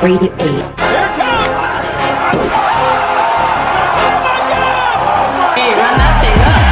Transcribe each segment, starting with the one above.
Grade 8. Here comes! Hey, run that thing up.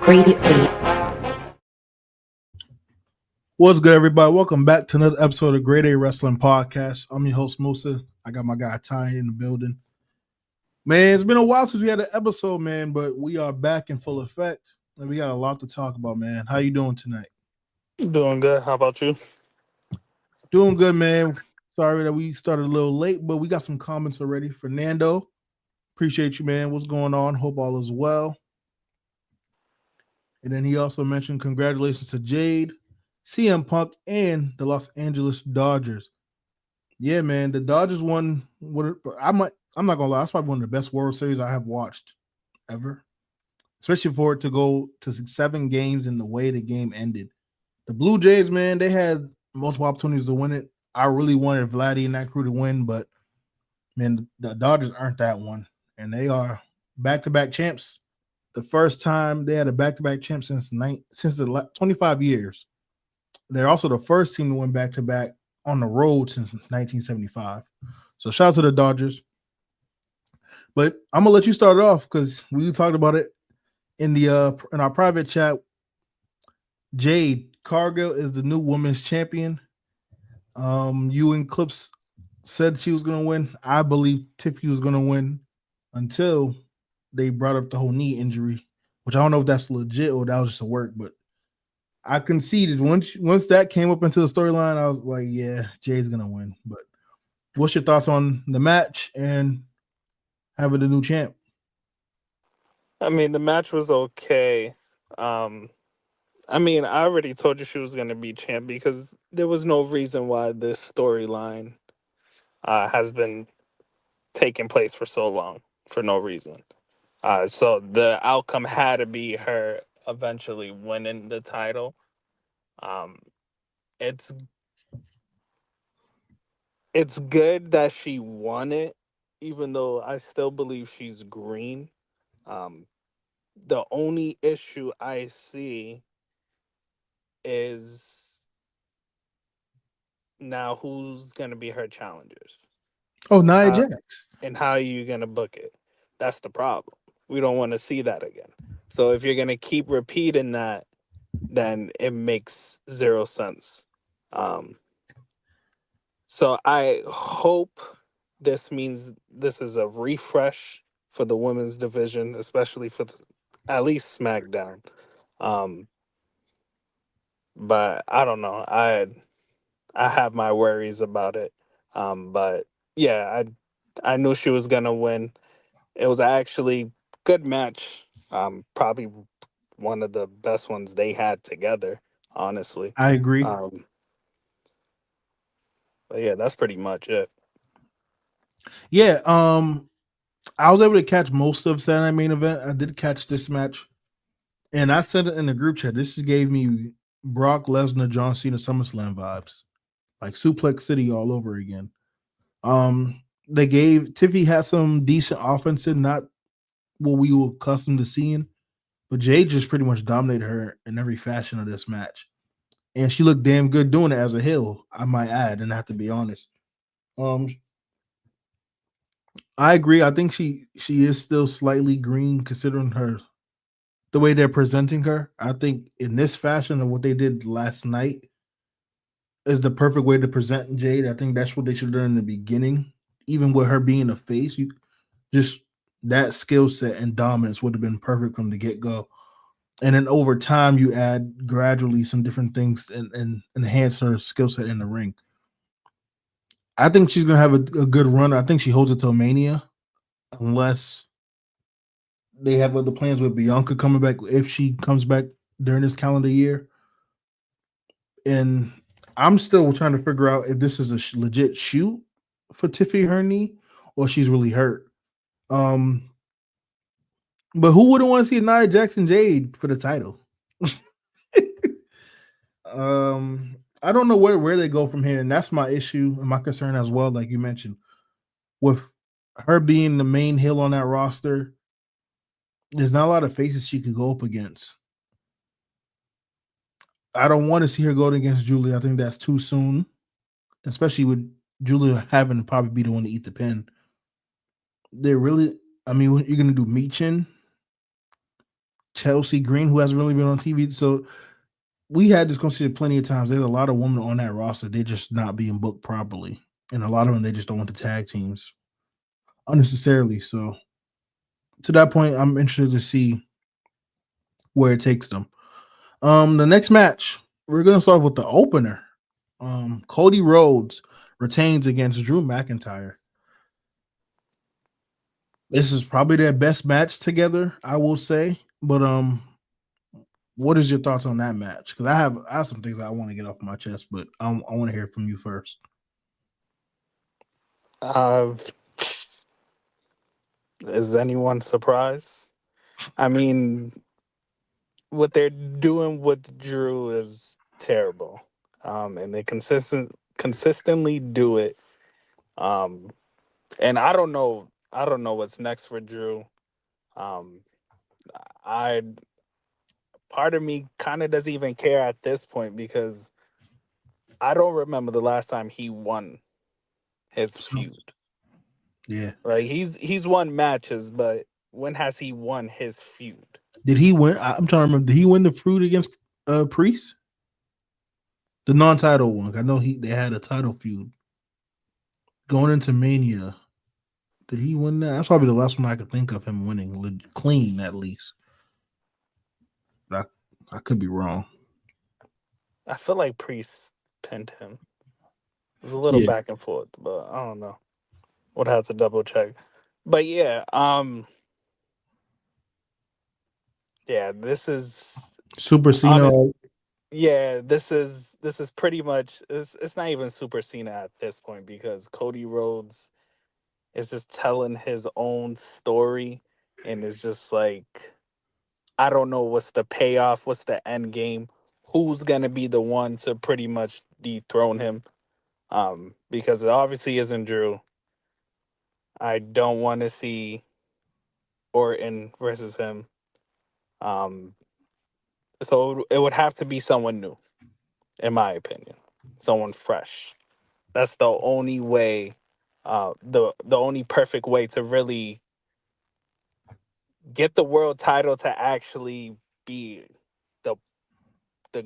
Grade 8. What's good, everybody? Welcome back to another episode of Grade A Wrestling Podcast. I'm your host, Musa. I got my guy Ty in the building. Man, it's been a while since we had an episode, man, but we are back in full effect, and we got a lot to talk about, man. How you doing tonight? Doing good. How about you? Doing good, man. Sorry that we started a little late, but we got some comments already. Fernando, appreciate you, man. What's going on? Hope all is well. And then he also mentioned congratulations to Jade, CM Punk, and the Los Angeles Dodgers. Yeah, man, the Dodgers won. I'm not gonna lie, that's probably one of the best World Series I have watched ever, especially for it to go to 7 games and the way the game ended. The Blue Jays, man, they had multiple opportunities to win it. I really wanted Vladdy and that crew to win, but man, the Dodgers aren't that one, and they are back-to-back champs. The first time they had a back-to-back champ since the 25 years. They're also the first team to win back-to-back on the road since 1975. So shout out to the Dodgers. But I'm gonna let you start it off because we talked about it in our private chat. Jade Cargill is the new women's champion. You and Clips said she was gonna win. I believe Tiffy was gonna win until they brought up the whole knee injury, which I don't know if that's legit or that was just a work, but I conceded once that came up into the storyline. I was like, yeah, Jay's gonna win. But what's your thoughts on the match and having the new champ? I mean, the match was okay. I already told you she was going to be champ because there was no reason why this storyline has been taking place for so long for no reason. So the outcome had to be her eventually winning the title. It's good that she won it, even though I still believe she's green. The only issue I see is now who's going to be her challengers. Oh, Nia Jax. And how are you going to book it? That's the problem. We don't want to see that again. So if you're going to keep repeating that, then it makes zero sense. So I hope this means this is a refresh for the women's division, especially for at least SmackDown. But I don't know. I have my worries about it. But yeah, I knew she was gonna win. It was actually good match. Probably one of the best ones they had together, honestly. I agree. But yeah, that's pretty much it. Yeah, I was able to catch most of Saturday main event. I did catch this match, and I said it in the group chat. This gave me Brock Lesnar, John Cena, SummerSlam vibes, like Suplex City all over again. Tiffy had some decent offense, not what we were accustomed to seeing, but Jade just pretty much dominated her in every fashion of this match, and she looked damn good doing it as a heel, I might add, and I have to be honest. I agree. I think she is still slightly green considering the way they're presenting her. I think in this fashion of what they did last night is the perfect way to present Jade. I think that's what they should have done in the beginning. Even with her being a face, that skill set and dominance would have been perfect from the get-go. and then over time you add gradually some different things and enhance her skill set in the ring. I think she's gonna have a good run. I think she holds it till Mania, unless they have other plans with Bianca coming back if she comes back during this calendar year. And I'm still trying to figure out if this is a legit shoot for Tiffany Herney or she's really hurt. But who wouldn't want to see Nia Jackson Jade for the title? I don't know where they go from here, and that's my issue and my concern as well. Like you mentioned, with her being the main heel on that roster, there's not a lot of faces she could go up against. I don't want to see her go against Julia. I think that's too soon, especially with Julia having to probably be the one to eat the pin. They're really, I mean, what you're gonna do, Meechin, Chelsea Green, who hasn't really been on TV. So we had this conversation plenty of times. There's a lot of women on that roster. They're just not being booked properly. And a lot of them, they just don't want the tag teams unnecessarily. So to that point, I'm interested to see where it takes them. The next match, we're going to start with the opener. Cody Rhodes retains against Drew McIntyre. This is probably their best match together, I will say. But what is your thoughts on that match? Because I have some things I want to get off my chest, but I want to hear from you first. Is anyone surprised? I mean, what they're doing with Drew is terrible, and they consistently do it. And I don't know what's next for Drew. I Part of me kind of doesn't even care at this point because I don't remember the last time he won his feud. Yeah, Like he's won matches, but when has he won his feud? did he win? I'm trying to remember. Did he win the feud against Priest? The non-title one. I know they had a title feud going into Mania. Did he win that? That's probably the last one I could think of him winning clean, at least. But I could be wrong. I feel like Priest pinned him. It was a little back and forth, but I don't know. Would have to double check. But yeah, this is Super Cena. Yeah, this is pretty much it's not even Super Cena at this point because Cody Rhodes is just telling his own story and it's just like I don't know what's the payoff, what's the end game, who's gonna be the one to pretty much dethrone him. Because it obviously isn't Drew. I don't want to see Orton versus him. So it would have to be someone new, in my opinion, someone fresh. That's the only way, the only perfect way to really get the world title to actually be the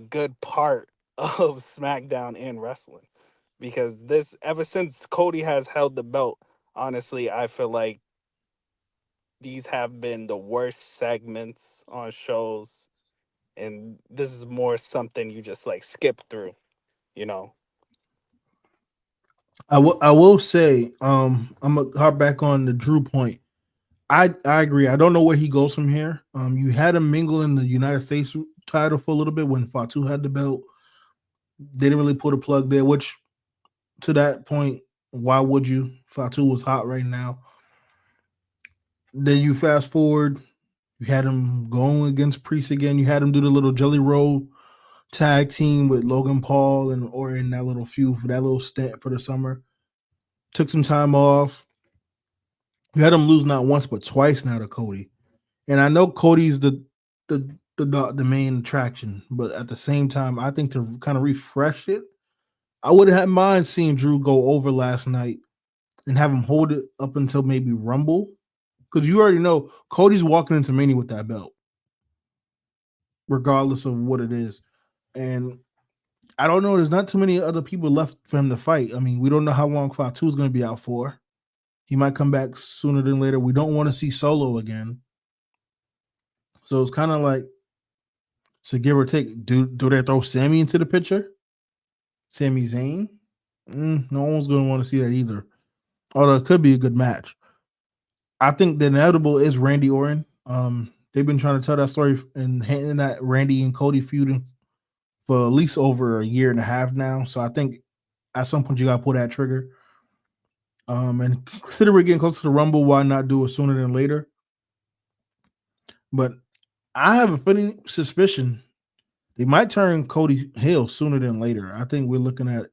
good part of SmackDown and wrestling. Because this, ever since Cody has held the belt, honestly, I feel like these have been the worst segments on shows, and this is more something you just like skip through, you know. I will say, I'm gonna hop back on the Drew point. I agree. I don't know where he goes from here. You had him mingle in the United States title for a little bit when Fatu had the belt. They didn't really put a plug there, which to that point, why would you? Fatu was hot right now. Then you fast forward, you had him going against Priest again. You had him do the little Jelly Roll tag team with Logan Paul or in that little feud for that little stint for the summer. Took some time off. You had him lose not once but twice now to Cody. And I know Cody's the main attraction, but at the same time, I think to kind of refresh it, I wouldn't have mind seeing Drew go over last night and have him hold it up until maybe Rumble. Because you already know Cody's walking into Mania with that belt, regardless of what it is. And I don't know. There's not too many other people left for him to fight. I mean, we don't know how long Fatu is going to be out for. He might come back sooner than later. We don't want to see Solo again. So it's kind of like So give or take, do they throw Sammy into the picture? Sami Zayn? No one's going to want to see that either. Although it could be a good match. I think the inevitable is Randy Orton. They've been trying to tell that story and hinting that Randy and Cody feuding for at least over a year and a half now. So I think at some point you got to pull that trigger. And consider we're getting close to the Rumble. Why not do it sooner than later? But I have a funny suspicion they might turn Cody heel sooner than later. I think we're looking at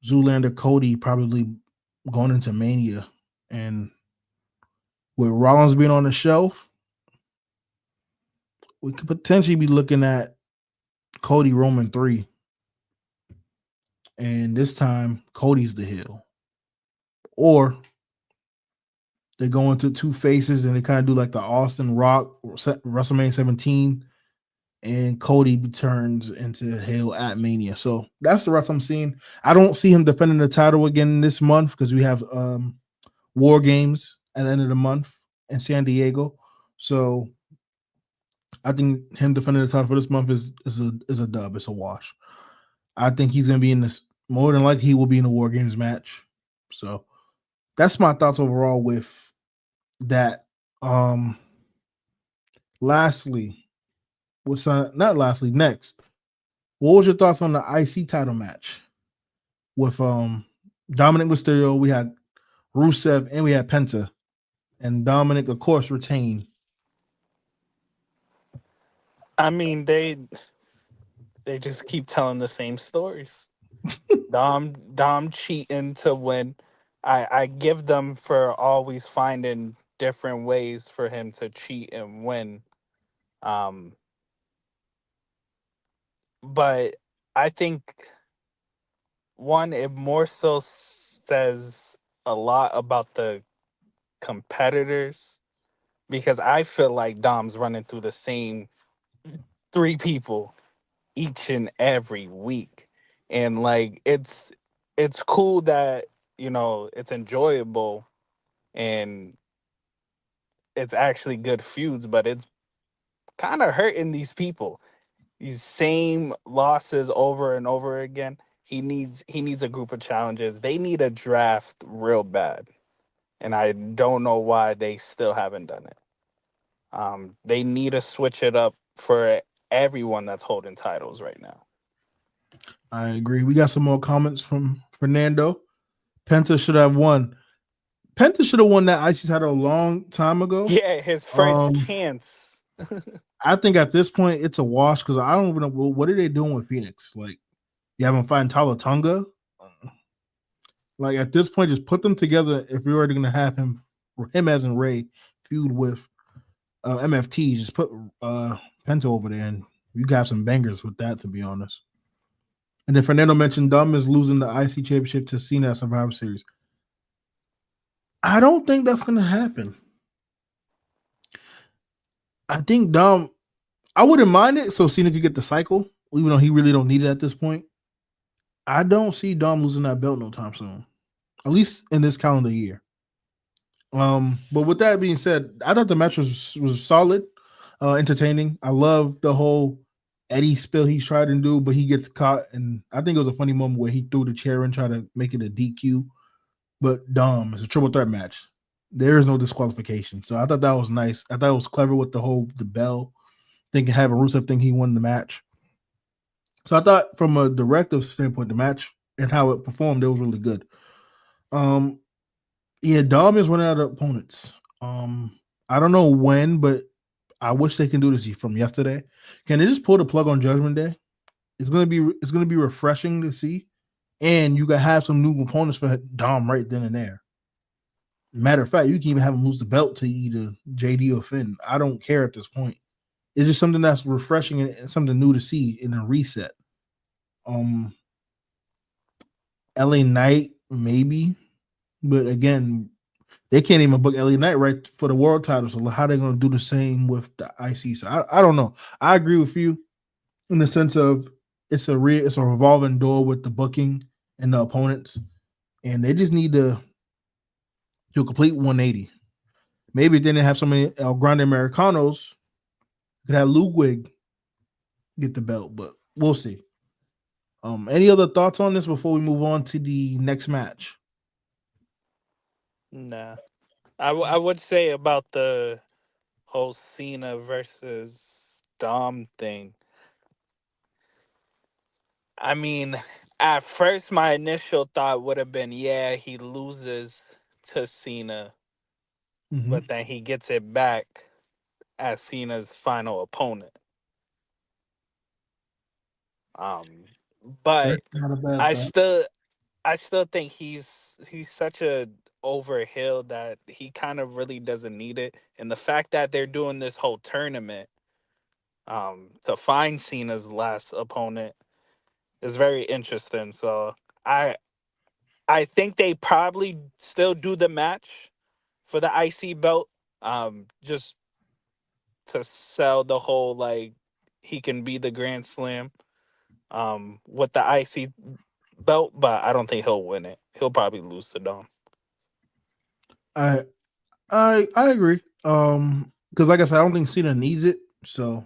Zoolander Cody probably going into Mania, and with Rollins being on the shelf, we could potentially be looking at Cody Roman 3. And this time Cody's the heel. Or they go into two faces and they kind of do like the Austin Rock WrestleMania 17, and Cody turns into heel at Mania. So that's the rest I'm seeing. I don't see him defending the title again this month because we have War Games at the end of the month in San Diego. So I think him defending the title for this month is a dub. It's a wash. I think he's going to be in this. More than likely, he will be in the War Games match. So that's my thoughts overall with that. Lastly, next, what was your thoughts on the IC title match with Dominic Mysterio? We had Rusev and we had Penta, and Dominic, of course, retained. I mean, they just keep telling the same stories. Dom cheating to win. I give them for always finding different ways for him to cheat and win. But I think one, it more so says a lot about the competitors, because I feel like Dom's running through the same 3 people each and every week. And like it's cool that, it's enjoyable and it's actually good feuds, but it's kind of hurting these people. These same losses over and over again. He needs a group of challenges. They need a draft real bad. And I don't know why they still haven't done it. They need to switch it up for everyone that's holding titles right now. I agree. We got some more comments from Fernando. Penta should have won. Penta should have won that IC title a long time ago. Yeah, his first chance. I think at this point it's a wash because I don't even know what are they doing with Phoenix. Like, you have him fighting Talatunga. Like, at this point, just put them together. If you're already going to have him as in Ray feud with MFT, just put Penta over there, and you got some bangers with that, to be honest. And then Fernando mentioned Dom is losing the IC championship to Cena at Survivor Series. I don't think that's going to happen. I think Dom, I wouldn't mind it so Cena could get the cycle, even though he really don't need it at this point. I don't see Dom losing that belt no time soon, at least in this calendar year. But with that being said, I thought the match was solid, entertaining. I love the whole Eddie spill he's trying to do, but he gets caught, and I think it was a funny moment where he threw the chair and tried to make it a DQ. But Dom, it's a triple threat match. There is no disqualification, so I thought that was nice. I thought it was clever with the bell, thinking having Rusev think he won the match. So I thought from a directive standpoint, the match and how it performed, it was really good. Yeah, Dom is running out of opponents. I don't know when, but I wish they can do this from yesterday. Can they just pull the plug on Judgment Day? It's gonna be refreshing to see, and you can have some new opponents for Dom right then and there. Matter of fact, you can even have him lose the belt to either JD or Finn. I don't care at this point. It's just something that's refreshing and something new to see in a reset. LA Knight, maybe, but again, they can't even book LA Knight right for the world title. So how are they going to do the same with the IC? So I don't know. I agree with you in the sense of it's a revolving door with the booking and the opponents, and they just need to do a complete 180. Maybe they didn't have so many El Grande Americanos, Could have Ludwig get the belt, but we'll see. Any other thoughts on this before we move on to the next match? Nah. I would say about the whole Cena versus Dom thing. I mean, at first, my initial thought would have been, yeah, he loses to Cena, Mm-hmm. but then he gets it back as Cena's final opponent. Um, but That's not a bad I thought. still, I still think he's such a overhill that he kind of really doesn't need it. And the fact that they're doing this whole tournament, to find Cena's last opponent is very interesting. So I I think they probably still do the match for the IC belt, just to sell the whole like he can be the Grand Slam, with the IC belt, but I don't think he'll win it. He'll probably lose to Dom. I I agree. Because like I said, I don't think Cena needs it. So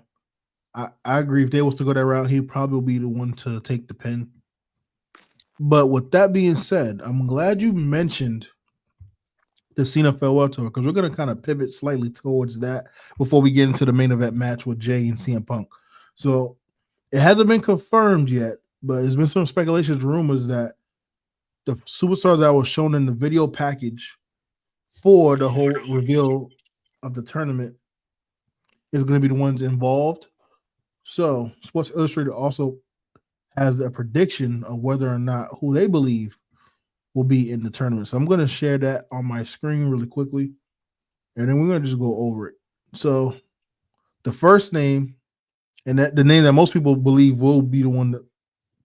I agree. If they was to go that route, he'd probably be the one to take the pin. But with that being said, I'm glad you mentioned the Cena farewell tour because we're gonna kind of pivot slightly towards that before we get into the main event match with Jay and CM Punk. So it hasn't been confirmed yet, but there's been some speculations, rumors that the superstars that was shown in the video package for the whole reveal of the tournament is going to be the ones involved. So Sports Illustrated also has a prediction of whether or not who they believe will be in the tournament. So I'm going to share that on my screen really quickly, and then we're going to just go over it. So the first name, and that the name that most people believe will be the one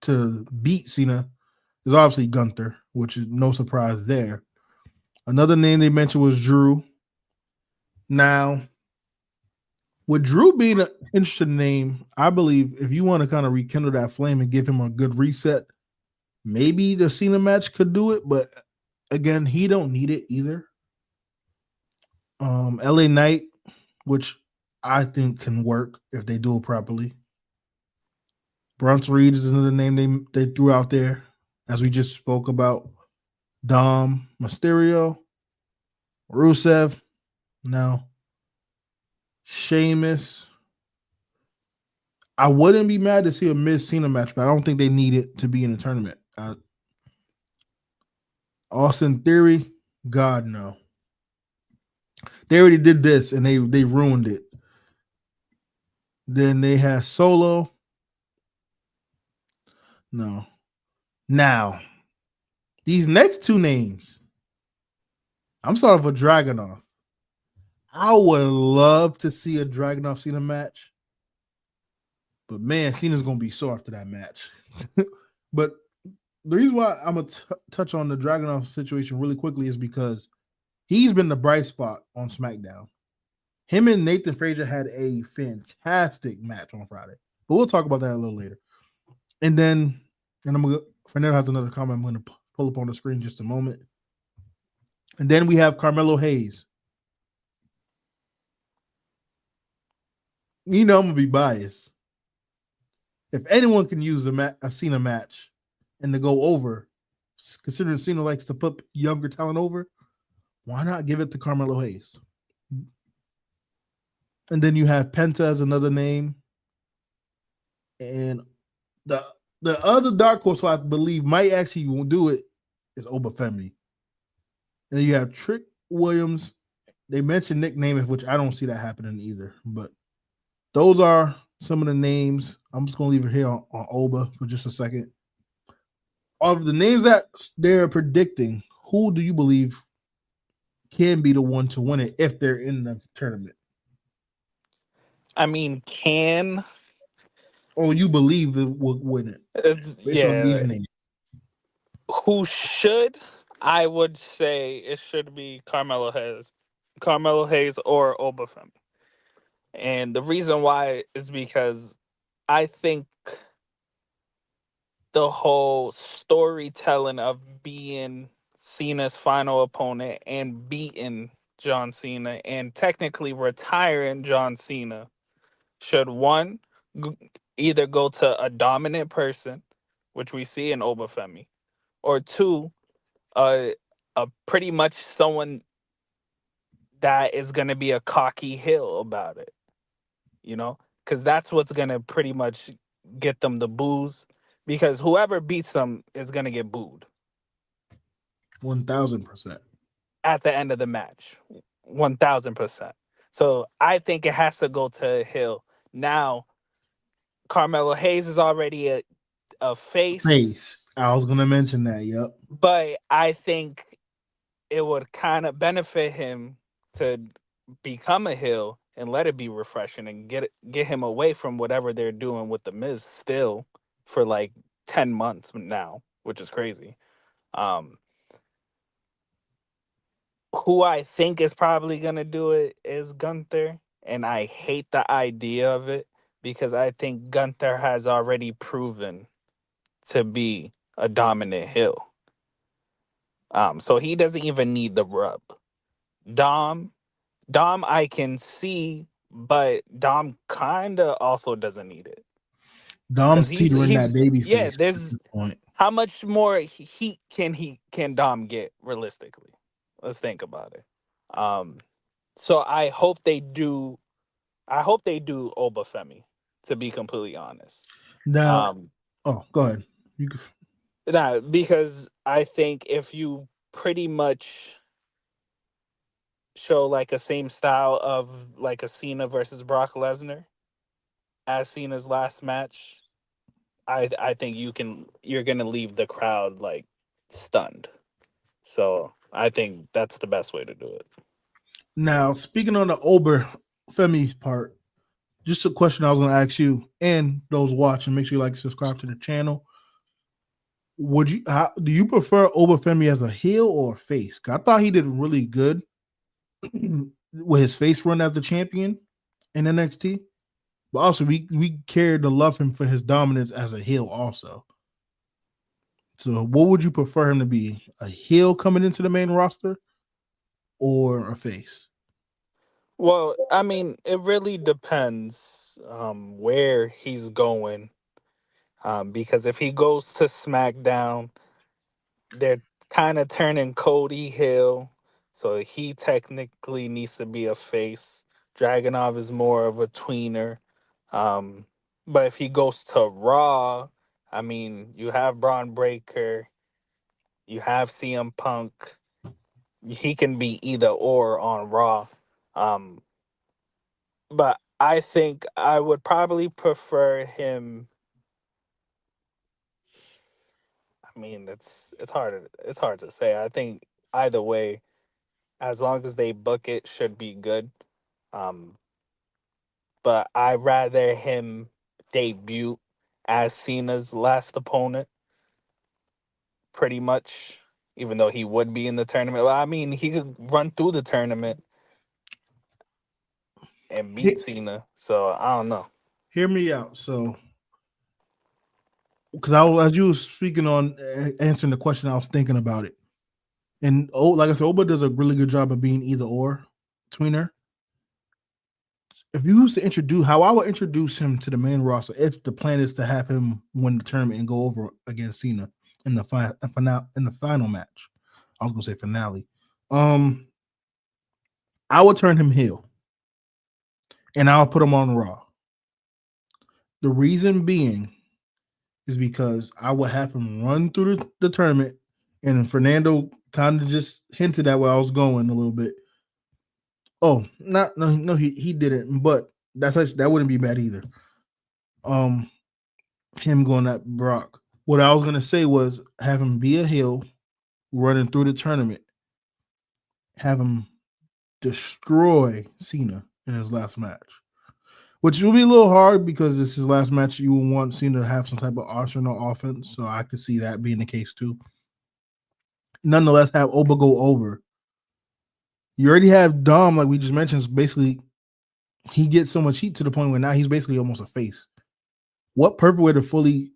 to beat Cena, is obviously Gunther, which is no surprise there. Another name they mentioned was Drew. Now, with Drew being an interesting name, I believe if you want to kind of rekindle that flame and give him a good reset, maybe the Cena match could do it. But again, he don't need it either. LA Knight, which I think can work if they do it properly. Bronson Reed is another name they threw out there, as we just spoke about. Dom Mysterio, Rusev, no. Sheamus. I wouldn't be mad to see a Miz Cena match, but I don't think they need it to be in the tournament. Austin Theory, God no. They already did this and they ruined it. Then they have Solo. No. Now, these next two names, I'm sorry for Dragunov. I would love to see a Dragunov Cena match, but man, Cena's gonna be sore after that match. But the reason why I'm gonna touch on the Dragunov situation really quickly is because he's been the bright spot on SmackDown. Him and Nathan Frazier had a fantastic match on Friday, but we'll talk about that a little later. And then, Fernando has another comment I'm gonna pull up on the screen in just a moment. And then we have Carmelo Hayes. You know I'm gonna be biased. If anyone can use a Cena match and to go over, considering Cena likes to put younger talent over, why not give it to Carmelo Hayes? And then you have Penta as another name. And the other dark horse who I believe might actually do it is Obafemi. And then you have Trick Williams. They mentioned Nick Namath, which I don't see that happening either. But those are some of the names. I'm just going to leave it here on Oba for just a second. Of the names that they're predicting, who do you believe can be the one to win it if they're in the tournament? I mean, can Or you believe it will win it based on these yeah. names? Who should? I would say it should be Carmelo Hayes or Obafemi. And the reason why is because I think the whole storytelling of being Cena's final opponent and beating John Cena and technically retiring John Cena should one either go to a dominant person, which we see in Obafemi, or two, uh, a pretty much someone that is going to be a cocky heel about it, because that's what's going to pretty much get them the boos, because whoever beats them is going to get booed 1000%. at the end of the match. 1000%. So I think it has to go to Hill. Now, Carmelo Hayes is already a face, Face. I was gonna mention that. Yep. but I think it would kind of benefit him to become a heel and let it be refreshing and get him away from whatever they're doing with the Miz still for like 10 months now, which is crazy. Um, who I think is probably gonna do it is Gunther, and I hate the idea of it because I think Gunther has already proven to be a dominant heel. So he doesn't even need the rub. Dom, Dom, I can see, but Dom kinda also doesn't need it because Dom's teetering that baby yeah. face at There's this point. how much more heat can Dom get realistically? Let's think about it. Um, so I hope they do Obafemi, to be completely honest. Now, Um, oh, go ahead. You can, nah, because I think if you pretty much show like a same style of like a Cena versus Brock Lesnar as Cena's last match, I think you're gonna leave the crowd like stunned. So I think that's the best way to do it. now, speaking on the Ober Femi part, just a question I was going to ask you and those watching. Make sure you like and subscribe to the channel. Do you prefer Obafemi as a heel or a face? 'Cause I thought he did really good with his face run as the champion in NXT, but also we cared to love him for his dominance as a heel also. So, what would you prefer him to be? A heel coming into the main roster or a face? Well, I mean, it really depends where he's going. Because if he goes to SmackDown, they're kind of turning Cody Hill, so he technically needs to be a face. Dragunov is more of a tweener. Um, but if he goes to Raw, I mean, you have Braun Breaker, you have CM Punk. He can be either or on Raw. Um, but I think I would probably prefer him. I mean, it's hard to say. I think either way, as long as they book it, should be good. Um, but I'd rather him debut as Cena's last opponent, pretty much. Even though he would be in the tournament, well, I mean, he could run through the tournament and beat Cena. So I don't know. Hear me out. So, because as you were speaking on answering the question, I was thinking about it. And like I said, Oba does a really good job of being either or tweener. If you was to introduce how I would introduce him to the main roster, if the plan is to have him win the tournament and go over against Cena in the final match, I was gonna say finale. I would turn him heel, and I'll put him on Raw. The reason being is because I would have him run through the tournament, and Fernando kind of just hinted at where I was going a little bit. Oh, no, he didn't, but that wouldn't be bad either. Him going at Brock. What I was gonna say was have him be a heel running through the tournament, have him destroy Cena in his last match, which will be a little hard because it's his last match. You will want Cena to have some type of arsenal offense, so I could see that being the case too. Nonetheless, have Oba go over. You already have Dom, like we just mentioned. Basically, he gets so much heat to the point where now he's basically almost a face. What perfect way to fully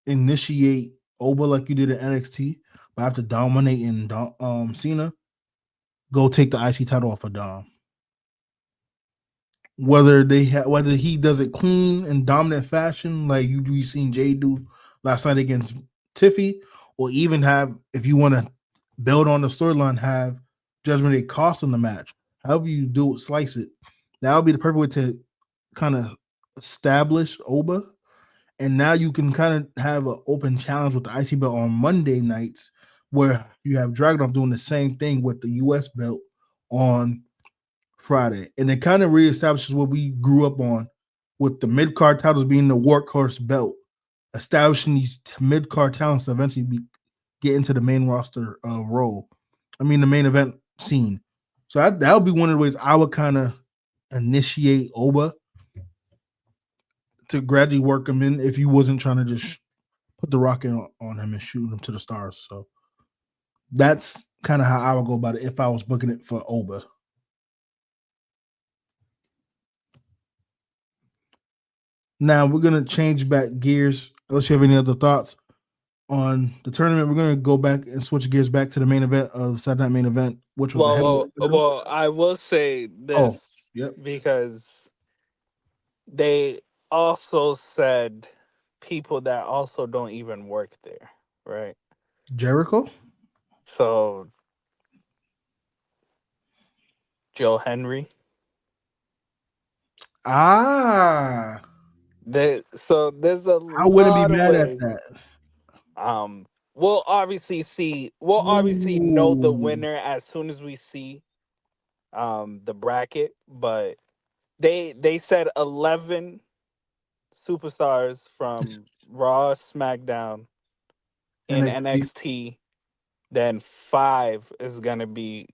initiate Oba like you did in NXT, but after dominating Cena, go take the IC title off of Dom. whether he does it clean and dominant fashion like we seen Jay do last night against Tiffy, or even have, if you want to build on the storyline, have Judgment Day cost him the match. However you do it, slice it. That would be the perfect way to kind of establish Oba, and now you can kind of have an open challenge with the IC belt on Monday nights, where you have Dragunov doing the same thing with the US belt on Friday, and it kind of reestablishes what we grew up on with the mid card titles being the workhorse belt, establishing these mid card talents to eventually get into the main roster role. I mean, the main event scene. So that would be one of the ways I would kind of initiate Oba to gradually work him in if you wasn't trying to just put the rocket on him and shoot him to the stars. So that's kind of how I would go about it if I was booking it for Oba. Now we're gonna change back gears. Unless you have any other thoughts on the tournament, we're gonna go back and switch gears back to the main event of the Saturday night main event, which was the heavyweight title. I will say Oh, this yep. because they also said people that also don't even work there, right? Jericho. So Joe Henry. Ah, So there's a I wouldn't be lot of mad at ways. that. We'll obviously know the Ooh. winner as soon as we see the bracket, but they said 11 superstars from Raw, SmackDown, in NXT. NXT, then 5 is gonna be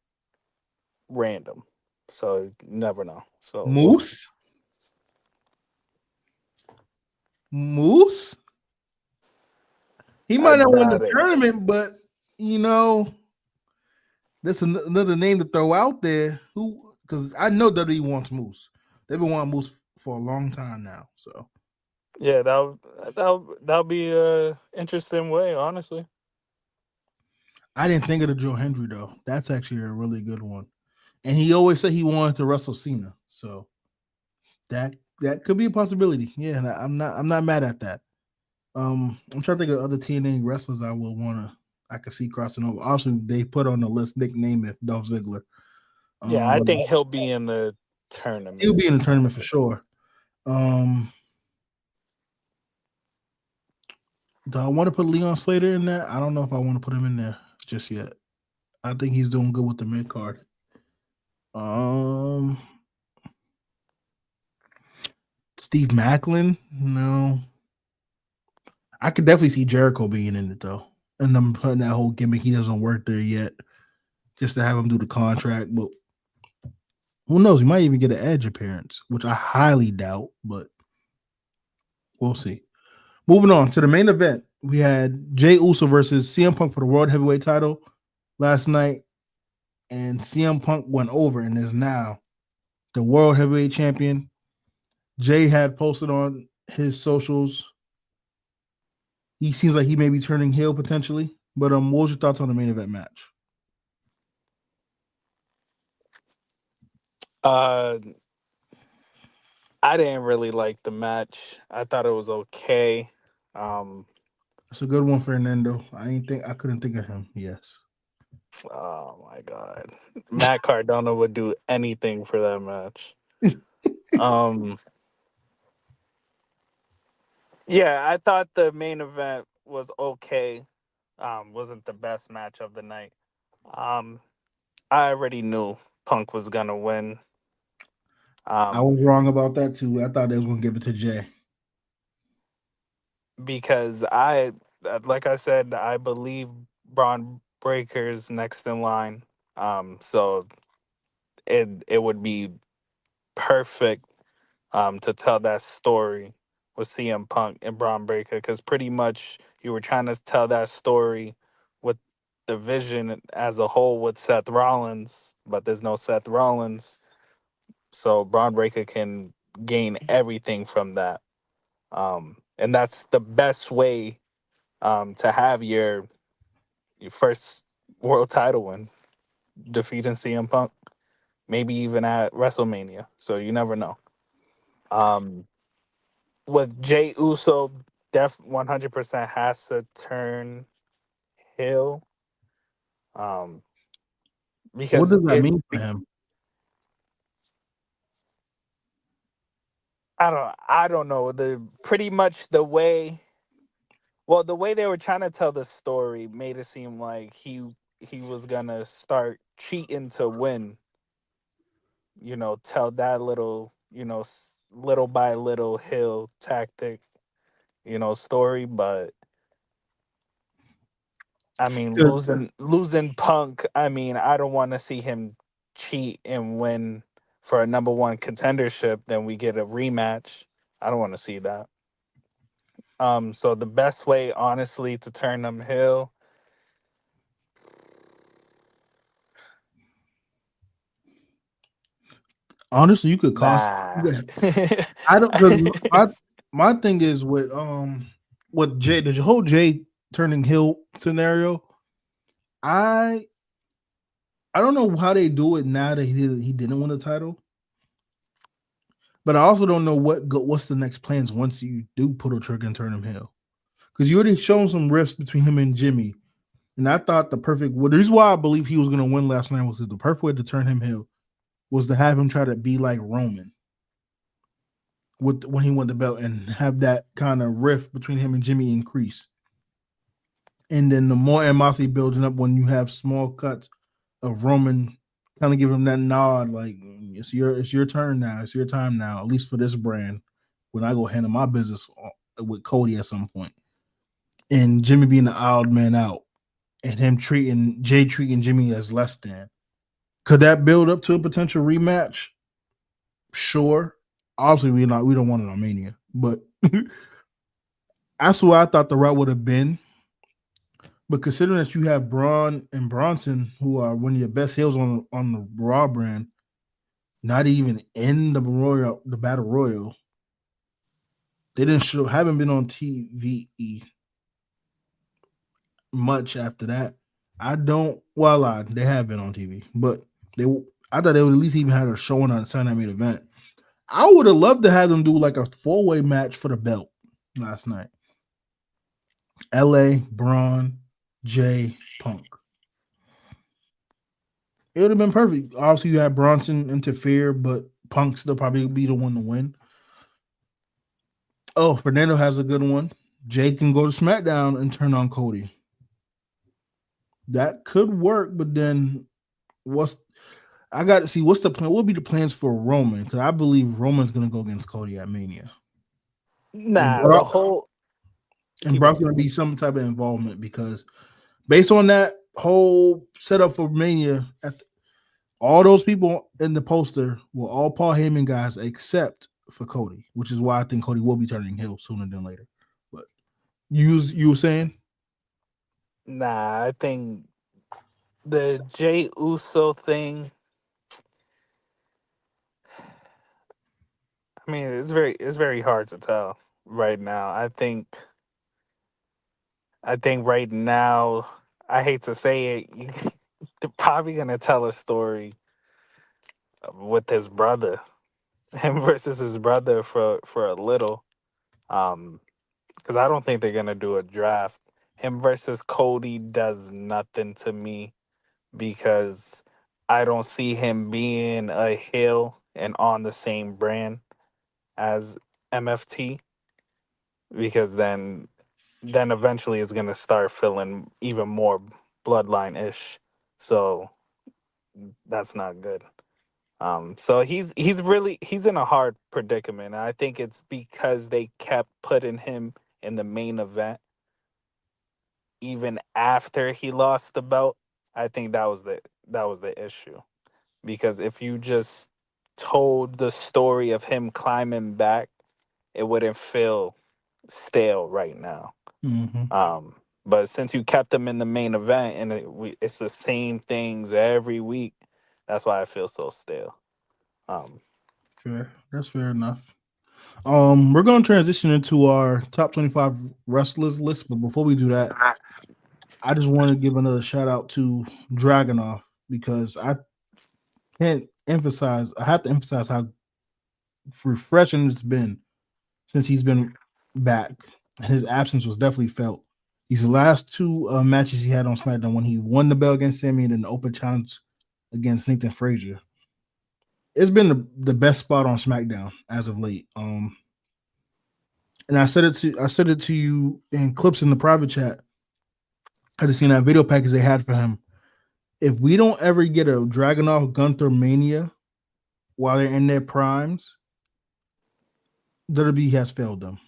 random. So you never know. So we'll see. Moose. Moose. He I might not win the doubt it. tournament, but you know, that's another name to throw out there. Who? Because I know WWE wants Moose. They've been wanting Moose for a long time now. So Yeah, that'll be a interesting way, honestly. I didn't think of the Joe Hendry though. That's actually a really good one. And he always said he wanted to wrestle Cena. So that could be a possibility. Yeah, and I'm not mad at that. I'm trying to think of other TNA wrestlers I could see crossing over. Also, they put on the list Nick Namath, Dolph Ziggler. Yeah, I But think he'll be in the he'll tournament. be in the tournament for sure. Um, do I want to put Leon Slater in there? I don't know if I want to put him in there just yet. I think he's doing good with the mid card. Um, Steve Macklin, no. I could definitely see Jericho being in it though, and I'm putting that whole gimmick. He doesn't work there yet, just to have him do the contract. But who knows? He might even get an Edge appearance, which I highly doubt, but we'll see. Moving on to the main event, we had Jey Uso versus CM Punk for the World Heavyweight title last night, and CM Punk went over and is now the World Heavyweight Champion. Jay had posted on his socials. He seems like he may be turning heel potentially. But what was your thoughts on the main event match? Uh, I didn't really like the match. I thought it was okay. Um, It's a good one, Fernando. I couldn't think of him. Yes. oh my god, Matt Cardona would do anything for that match. Um, yeah, I thought the main event was okay. Wasn't the best match of the night. Um, I already knew Punk was gonna win. I Um, was wrong about that too. I thought they was gonna give it to Jay. because like I said, I believe Braun Breaker's next in line. So it would be perfect to tell that story with CM Punk and Braun Breaker, because pretty much you were trying to tell that story with the vision as a whole with Seth Rollins, but there's no Seth Rollins, so Braun Breaker can gain everything from that. And that's the best way to have your first world title win, defeating CM Punk, maybe even at WrestleMania. So you never know. Um, with Jay Uso, 100% has to turn heel. Um, What because does that mean for him? I don't know, the pretty much the way, well, the way they were trying to tell the story made it seem like he was gonna start cheating to win. Tell that little, little by little hill tactic, story. But I mean, 'Cause losing Punk. I mean, I don't want to see him cheat and win for a number one contendership. Then we get a rematch. I don't want to see that. So the best way, honestly, to turn them heel, honestly, you could cost. nah. I don't because my thing is with Jay, the whole Jay turning heel scenario. I I don't know how they do it now that he didn't win the title, but I also don't know what's the next plans once you do pull the trigger and turn him heel, because you already shown some rifts between him and Jimmy, and I thought the reason why I believe he was going to win last night was that the perfect way to turn him heel was to have him try to be like Roman when he won the belt and have that kind of rift between him and Jimmy increase. And then the more animosity building up when you have small cuts of Roman kind of give him that nod, like it's your turn now, it's your time now, at least for this brand. When I go handle my business with Cody at some point, and Jimmy being the odd man out, and him treating Jimmy as less than, could that build up to a potential rematch? Sure. Obviously, we don't want it on Mania, but that's what I thought the route would have been. But considering that you have Braun and Bronson, who are one of your best heels on the Raw brand, not even in the Battle Royal, they haven't been on TV much after that. I don't. Well, they have been on TV, but they. I thought they would at least even had a showing on Sunday main event. I would have loved to have them do like a 4-way match for the belt last night. LA, Braun, Jay, Punk. It would have been perfect. Obviously, you had Bronson interfere, but Punk still probably be the one to win. Oh, Fernando has a good one. Jay can go to SmackDown and turn on Cody. That could work, but then what's I got to see what's the plan. What will be the plans for Roman? Because I believe Roman's going to go against Cody at Mania, and Nah, the Brock whole and keep Brock's going. going to be some type of involvement because based on that whole setup for Mania, all those people in the poster were all Paul Heyman guys except for Cody, which is why I think Cody will be turning heel sooner than later. But you were saying? Nah, I think the Jay Uso thing. I mean, it's very hard to tell right now. I think right now, I hate to say it, they're probably gonna tell a story with his brother, him versus his brother for a little. Um, because I don't think they're gonna do a draft. Him versus Cody does nothing to me because I don't see him being a heel and on the same brand as MFT, because then eventually it's gonna start feeling even more bloodline ish. So that's not good. So he's in a hard predicament. I think it's because they kept putting him in the main event even after he lost the belt. I think that was the issue. Because if you just told the story of him climbing back, it wouldn't feel stale right now. Mm-hmm. Um, but since you kept him in the main event and it's the same things every week, that's why I feel so stale. Um, Fair. That's fair enough. We're going to transition into our top 25 wrestlers list, but before we do that, I just want to give another shout out to Dragonoff because I have to emphasize how refreshing it's been since he's been back. And his absence was definitely felt. These last two matches he had on SmackDown, when he won the belt against Sammy and then the open challenge against Nathan Frazier, it's been the best spot on SmackDown as of late. And I said it to you in clips in the private chat. I just seen that video package they had for him. If we don't ever get a Dragunov Gunther Mania while they're in their primes, WWE has failed them.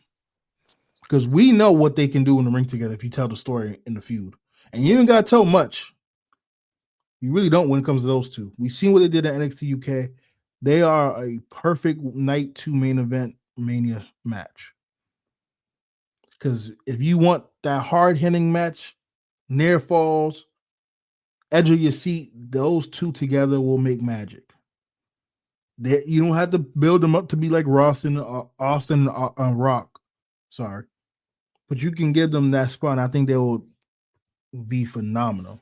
Because we know what they can do in the ring together if you tell the story in the feud. And you ain't got to tell much. You really don't when it comes to those two. We've seen what they did at NXT UK. They are a perfect night 2 main event Mania match. Because if you want that hard-hitting match, near falls, edge of your seat, those two together will make magic. You don't have to build them up to be like Austin and Rock. Sorry. But you can give them that spot, and I think they will be phenomenal.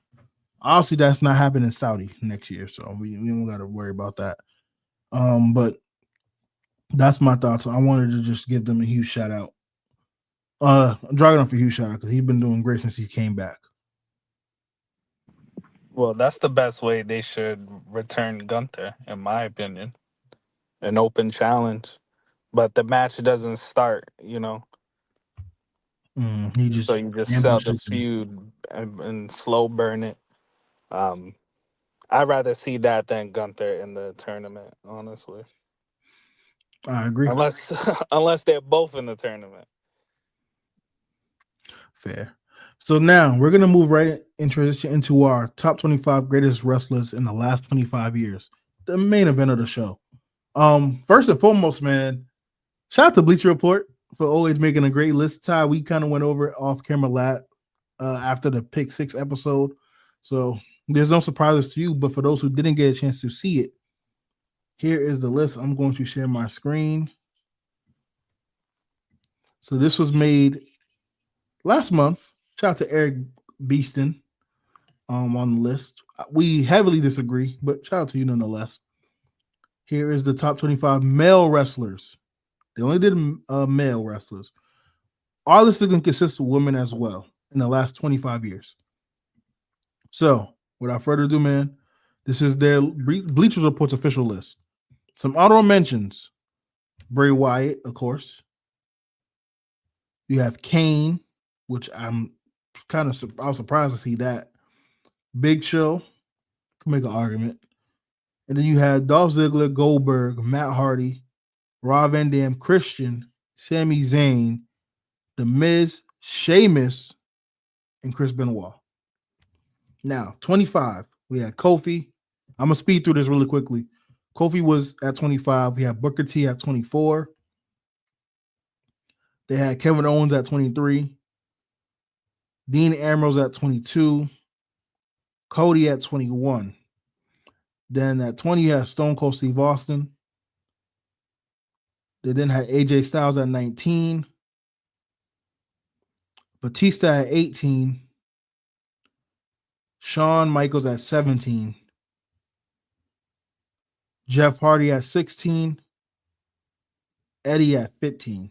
Obviously, that's not happening in Saudi next year, so we don't got to worry about that. But that's my thoughts. I wanted to just give them a huge shout out. Dragunov a huge shout out because he's been doing great since he came back. Well, that's the best way they should return Gunther, in my opinion. An open challenge. But the match doesn't start, you know. He just So you just sell the feud and slow burn it. I'd rather see that than Gunther in the tournament, honestly. I agree. Unless they're both in the tournament. Fair. So now we're gonna move right in transition into our top 25 greatest wrestlers in the last 25 years. The main event of the show. First and foremost, man, shout out to Bleacher Report for always making a great list. Ty, we kind of went over it off camera after the Pick 6 episode. So there's no surprises to you, but for those who didn't get a chance to see it, here is the list. I'm going to share my screen. So this was made last month. Shout out to Eric Beeston on the list. We heavily disagree, but shout out to you nonetheless. Here is the top 25 male wrestlers. They only did male wrestlers. Our list is going to consist of women as well in the last 25 years. So, without further ado, man, this is their Bleacher Report's official list. Some honorable mentions. Bray Wyatt, of course. You have Kane, which I was surprised to see that. Big Show, can make an argument. And then you had Dolph Ziggler, Goldberg, Matt Hardy, Rob Van Dam, Christian, Sami Zayn, The Miz, Sheamus, and Chris Benoit. Now, 25, we had Kofi. I'm going to speed through this really quickly. Kofi was at 25. We had Booker T at 24. They had Kevin Owens at 23. Dean Ambrose at 22. Cody at 21. Then at 20, you have Stone Cold Steve Austin. They then had AJ Styles at 19. Batista at 18. Shawn Michaels at 17. Jeff Hardy at 16. Eddie at 15.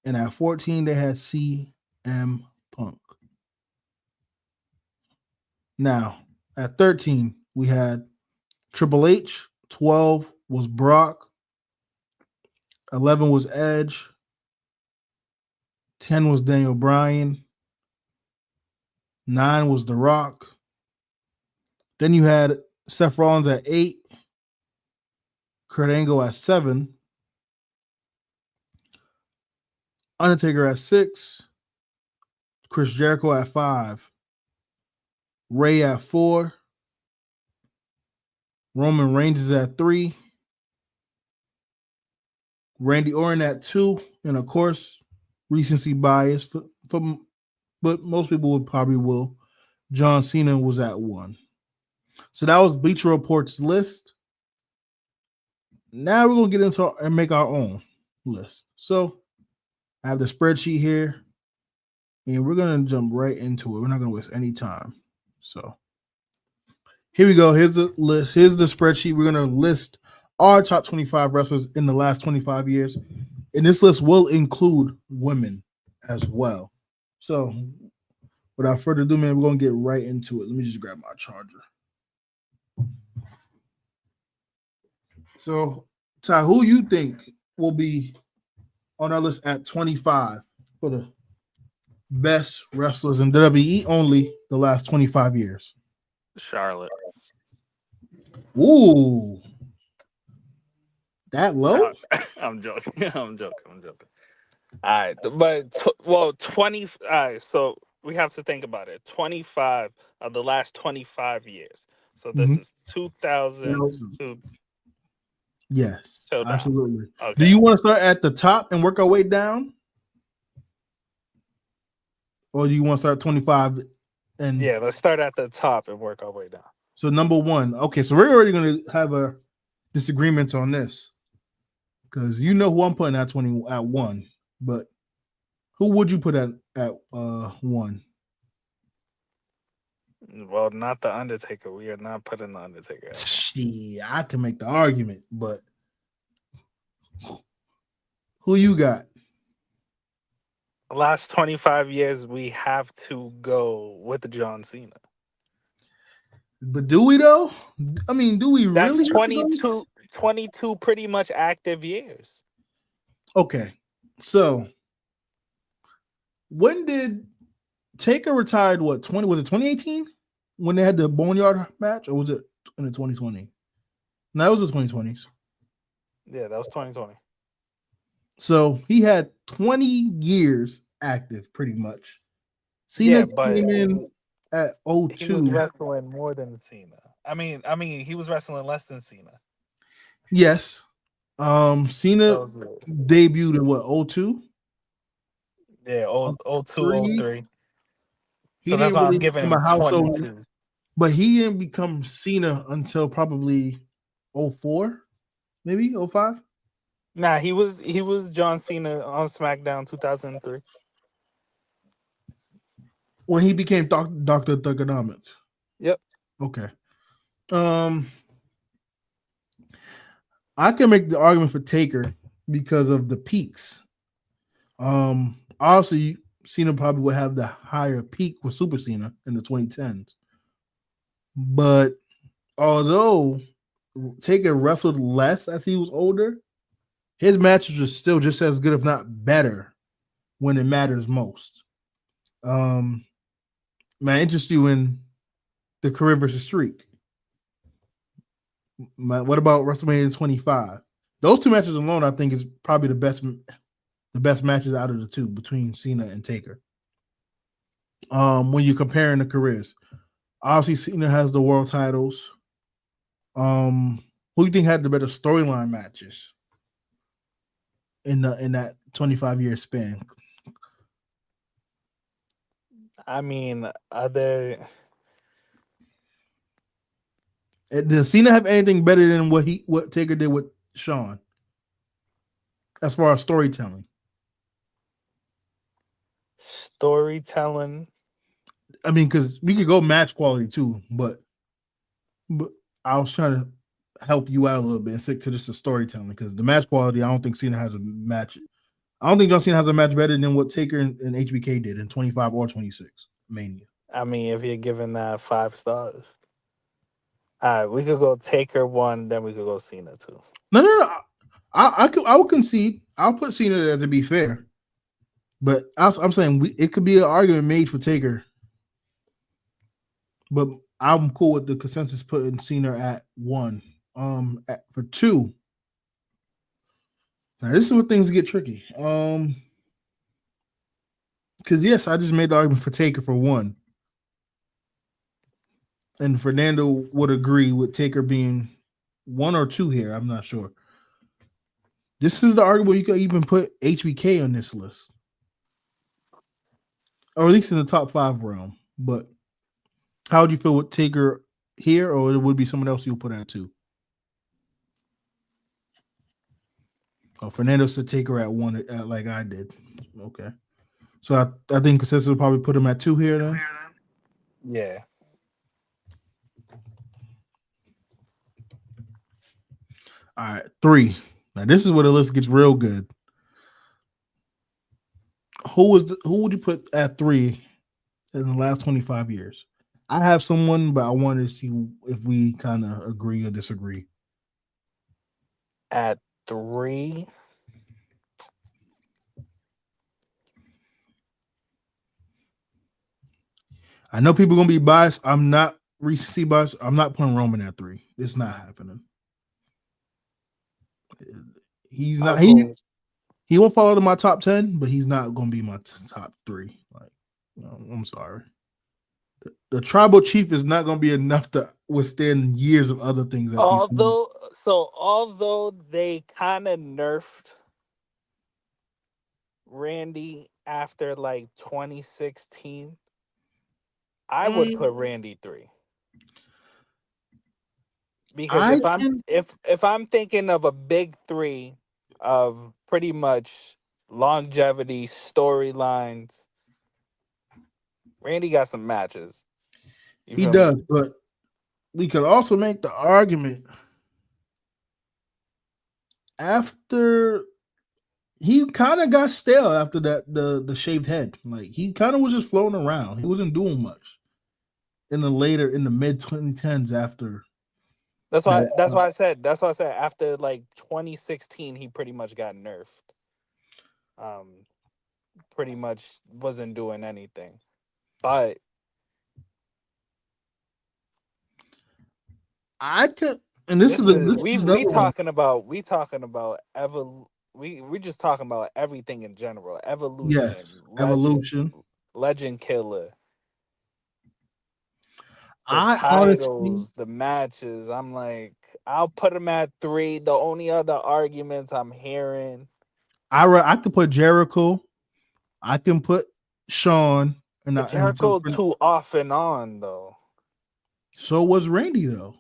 And at 14, they had CM Punk. Now, at 13, we had Triple H. 12 was Brock. 11 was Edge. 10 was Daniel Bryan. 9 was The Rock. Then you had Seth Rollins at 8. Kurt Angle at 7. Undertaker at 6. Chris Jericho at 5. Ray at 4. Roman Reigns is at 3. Randy Orton at 2. And of course, recency bias, but most people would probably will. John Cena was at 1. So that was Bleacher Report's list. Now we're going to get into and make our own list. So I have the spreadsheet here, and we're going to jump right into it. We're not going to waste any time. So here we go. Here's the list. Here's the spreadsheet. We're going to list our top 25 wrestlers in the last 25 years. And this list will include women as well. So, without further ado, man, we're going to get right into it. Let me just grab my charger. So, Ty, who you think will be on our list at 25 for the best wrestlers in WWE only the last 25 years? Charlotte. Ooh. That low? I'm joking. I'm joking. All right, but 20. All right, so we have to think about it. 25 of the last 25 years. So this is 2000 to Yes, till now. absolutely. Okay. Do you want to start at the top and work our way down? Or do you want to start 25 and Yeah, let's start at the top and work our way down. So number one. Okay, so we're already going to have a disagreement on this. Because you know who I'm putting at 1, but who would you put at 1? Well, not the Undertaker. We are not putting the Undertaker. Shit, I can make the argument, but who you got? The last 25 years, we have to go with John Cena. But do we though? I mean, do we That's really? 22 pretty much active years. Okay, so when did Taker retired? What, 20? Was it 2018 when they had the Boneyard match, or was it in the 2020? No, it was the 2020s. Yeah, that was 2020. So he had 20 years active, pretty much. Cena came in at 02. He was wrestling more than Cena. I mean, he was wrestling less than Cena. Yes. Cena debuted in what, 02? Yeah, 02, 03. He So that's didn't why really I'm giving him become a household, 22. but he didn't become Cena until probably 04, maybe 05. Nah, he was John Cena on SmackDown 2003. When he became Dr. Thugonomics. Yep. Okay. I can make the argument for Taker because of the peaks. Obviously, Cena probably would have the higher peak with Super Cena in the 2010s. But although Taker wrestled less as he was older, his matches were still just as good, if not better, when it matters most. Man, interest you in the career versus streak. What about WrestleMania 25? Those two matches alone, I think, is probably the best matches out of the two between Cena and Taker. When you're comparing the careers, obviously Cena has the world titles. Who do you think had the better storyline matches in that 25-year span? I mean, are they? Does Cena have anything better than what Taker did with Shawn as far as storytelling? Storytelling. I mean, because we could go match quality too, but I was trying to help you out a little bit and stick to just the storytelling, because the match quality, I don't think Cena has a match. I don't think John Cena has a match better than what Taker and HBK did in 25 or 26 Mania. I mean, if you're giving that 5 stars. All right, we could go Taker 1, then we could go Cena 2. No. I will concede. I'll put Cena there to be fair. But I'm saying it could be an argument made for Taker. But I'm cool with the consensus putting Cena at 1. For 2. Now this is where things get tricky. Because yes, I just made the argument for Taker for 1. And Fernando would agree with Taker being 1 or 2 here. I'm not sure. This is the argument you could even put HBK on this list, or at least in the top 5 realm. But how would you feel with Taker here, or it would be someone else you'll put at 2? Oh, Fernando said Taker at 1, like I did. Okay. So I think consensus will probably put him at 2 here then. All right, 3. Now this is where the list gets real good. Who would you put at 3 in the last 25 years? I have someone, but I wanted to see if we kind of agree or disagree. At 3, I know people gonna be biased. I'm not recency biased. I'm not putting Roman at 3. It's not happening. He's I'll not. go. He won't fall into my top 10, but he's not gonna be my top 3. Like, I'm sorry. The tribal chief is not gonna be enough to withstand years of other things that these. Although they kind of nerfed Randy after like 2016, I would put Mm, Randy 3 because I can. if I'm thinking of a big 3 of pretty much longevity storylines, Randy got some matches. You He feel does, me? but we could also make the argument after he kind of got stale after that the shaved head. Like he kind of was just floating around. He wasn't doing much in the mid 2010s after That's why that. that's why I said that's why I said after like 2016 he pretty much got nerfed. Um Pretty much wasn't doing anything. But I could, and this is this is we another one. talking about we just talking about everything in general. Evolution, Yes, evolution. legend killer, the I honestly, titles, the matches. I'm like, I'll put him at 3. The only other arguments I'm hearing, I could put Jericho. I can put Sean, and but so Jericho too off and on though. so was Randy though.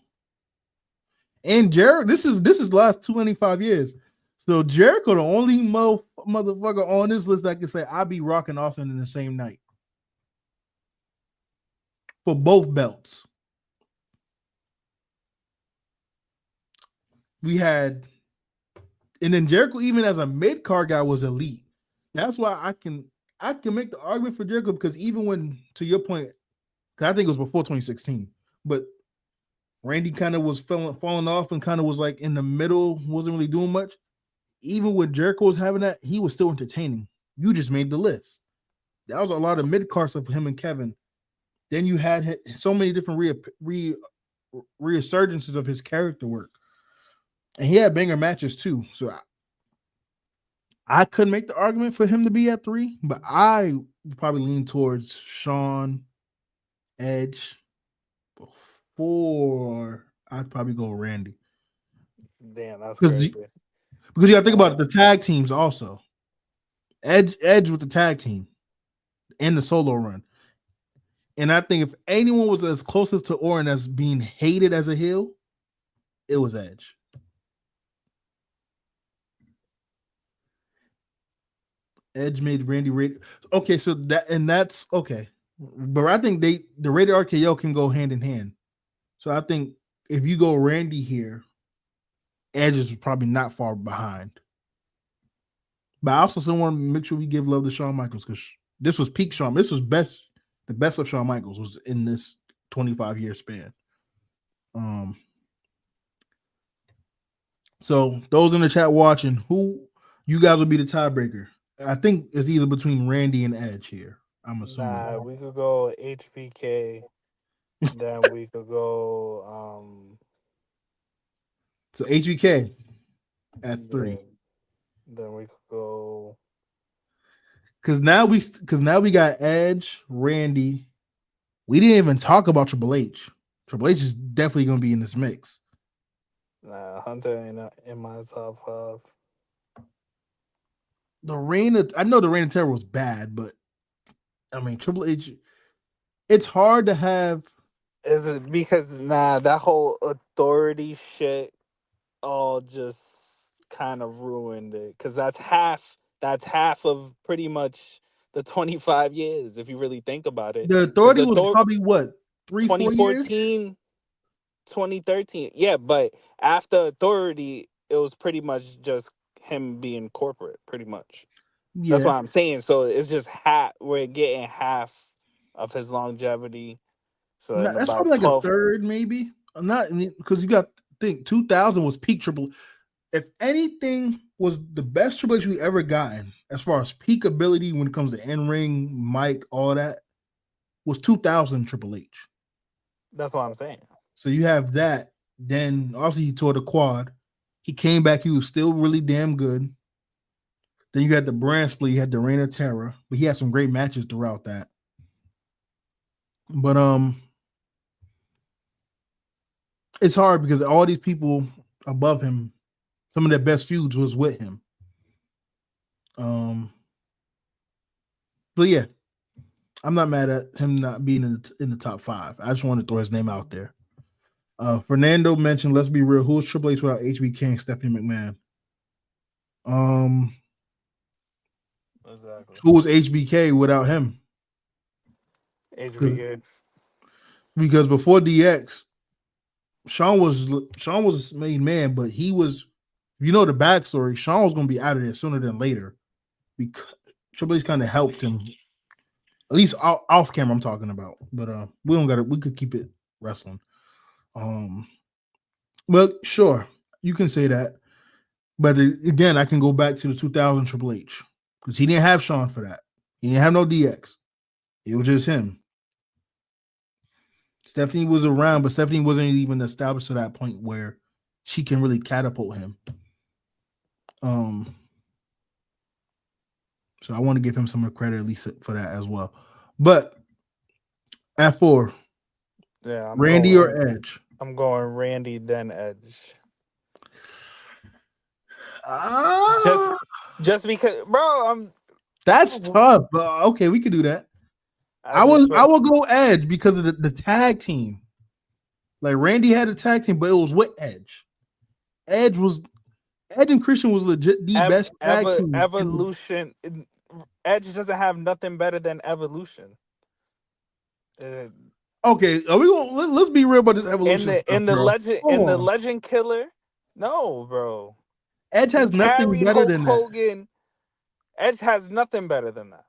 And Jericho, this is the last 25 years. So Jericho, the only motherfucker on this list that can say I be rocking Austin in the same night for both belts. We had, and then Jericho, even as a mid card guy, was elite. That's why I can make the argument for Jericho because even when, to your point, because I think it was before 2016, but Randy kind of was falling off and kind of was like in the middle, wasn't really doing much. Even when Jericho was having that, he was still entertaining. You just made the list. That was a lot of mid card stuff for him and Kevin. Then you had so many different resurgences of his character work, and he had banger matches too. So I could make the argument for him to be at 3, but I would probably lean towards Sean, Edge before I'd probably go Randy Damn, that's because crazy. you got to think about Uh, it, the tag teams also. Edge with the tag team and the solo run. And I think if anyone was as closest to Orton as being hated as a heel, it was Edge. Edge made Randy rated. Okay, so that's okay. But I think the rated RKO can go hand in hand. So I think if you go Randy here, Edge is probably not far behind. But I also still want to make sure we give love to Shawn Michaels because this was peak Shawn. This was the best of Shawn Michaels was in this 25-year span. Um, so those in the chat watching, who you guys would be the tiebreaker? I think it's either between Randy and Edge here. I'm assuming. nah, we could go HBK. Then we could go So HBK at 3. yeah, then we could go Because now we got Edge, Randy. We didn't even talk about Triple H. Triple H is definitely going to be in this mix. nah, Hunter ain't in my top 5. I know the Reign of Terror was bad, but I mean Triple H. It's hard to have. Is it because that whole authority shit all just kind of ruined it? Because that's half of pretty much the 25 years if you really think about it. The Because Authority was probably what 3-4 years. 2014, 2013, yeah, but after authority it was pretty much just him being corporate, pretty much. That's Yeah, what I'm saying. So it's just half. We're getting half of his longevity. So in that's about probably like a 12. third, maybe. Not because you got to think 2000 was peak Triple. If anything was the best Triple H we ever gotten as far as peak ability when it comes to in ring, mic, all that was 2000 Triple H. That's what I'm saying. So you have that. Then obviously he tore the quad. He came back. He was still really damn good. Then you had the brand split. You had the Reign of Terror, but he had some great matches throughout that. But it's hard because all these people above him, some of their best feuds was with him. But yeah, I'm not mad at him not being in the top 5. I just want to throw his name out there. Fernando mentioned, let's be real, who is Triple H without HBK and Stephanie McMahon? Exactly. Who was HBK without him? HBK. Because before DX, Sean was his main man, but he was, you know, the backstory. Sean was going to be out of there sooner than later because Triple H kind of helped him, at least off camera. I'm talking about, but we don't got it. We could keep it wrestling. Well, sure, you can say that, but again, I can go back to the 2000 Triple H because he didn't have Sean for that. He didn't have no DX. It was just him. Stephanie was around, but Stephanie wasn't even established to that point where she can really catapult him. So I want to give him some credit at least for that as well. But at 4, Yeah, Randy or Edge? I'm going Randy then Edge. Just because, bro. That's tough. But okay, we could do that. I will go Edge because of the tag team. Like Randy had a tag team, but it was with Edge. Edge and Christian was legit the best tag team. Evolution. Edge doesn't have nothing better than Evolution. Okay, are we going? Let's be real about this Evolution. In the Legend Killer. No, bro. Edge has nothing better than Hogan. Edge has nothing better than that.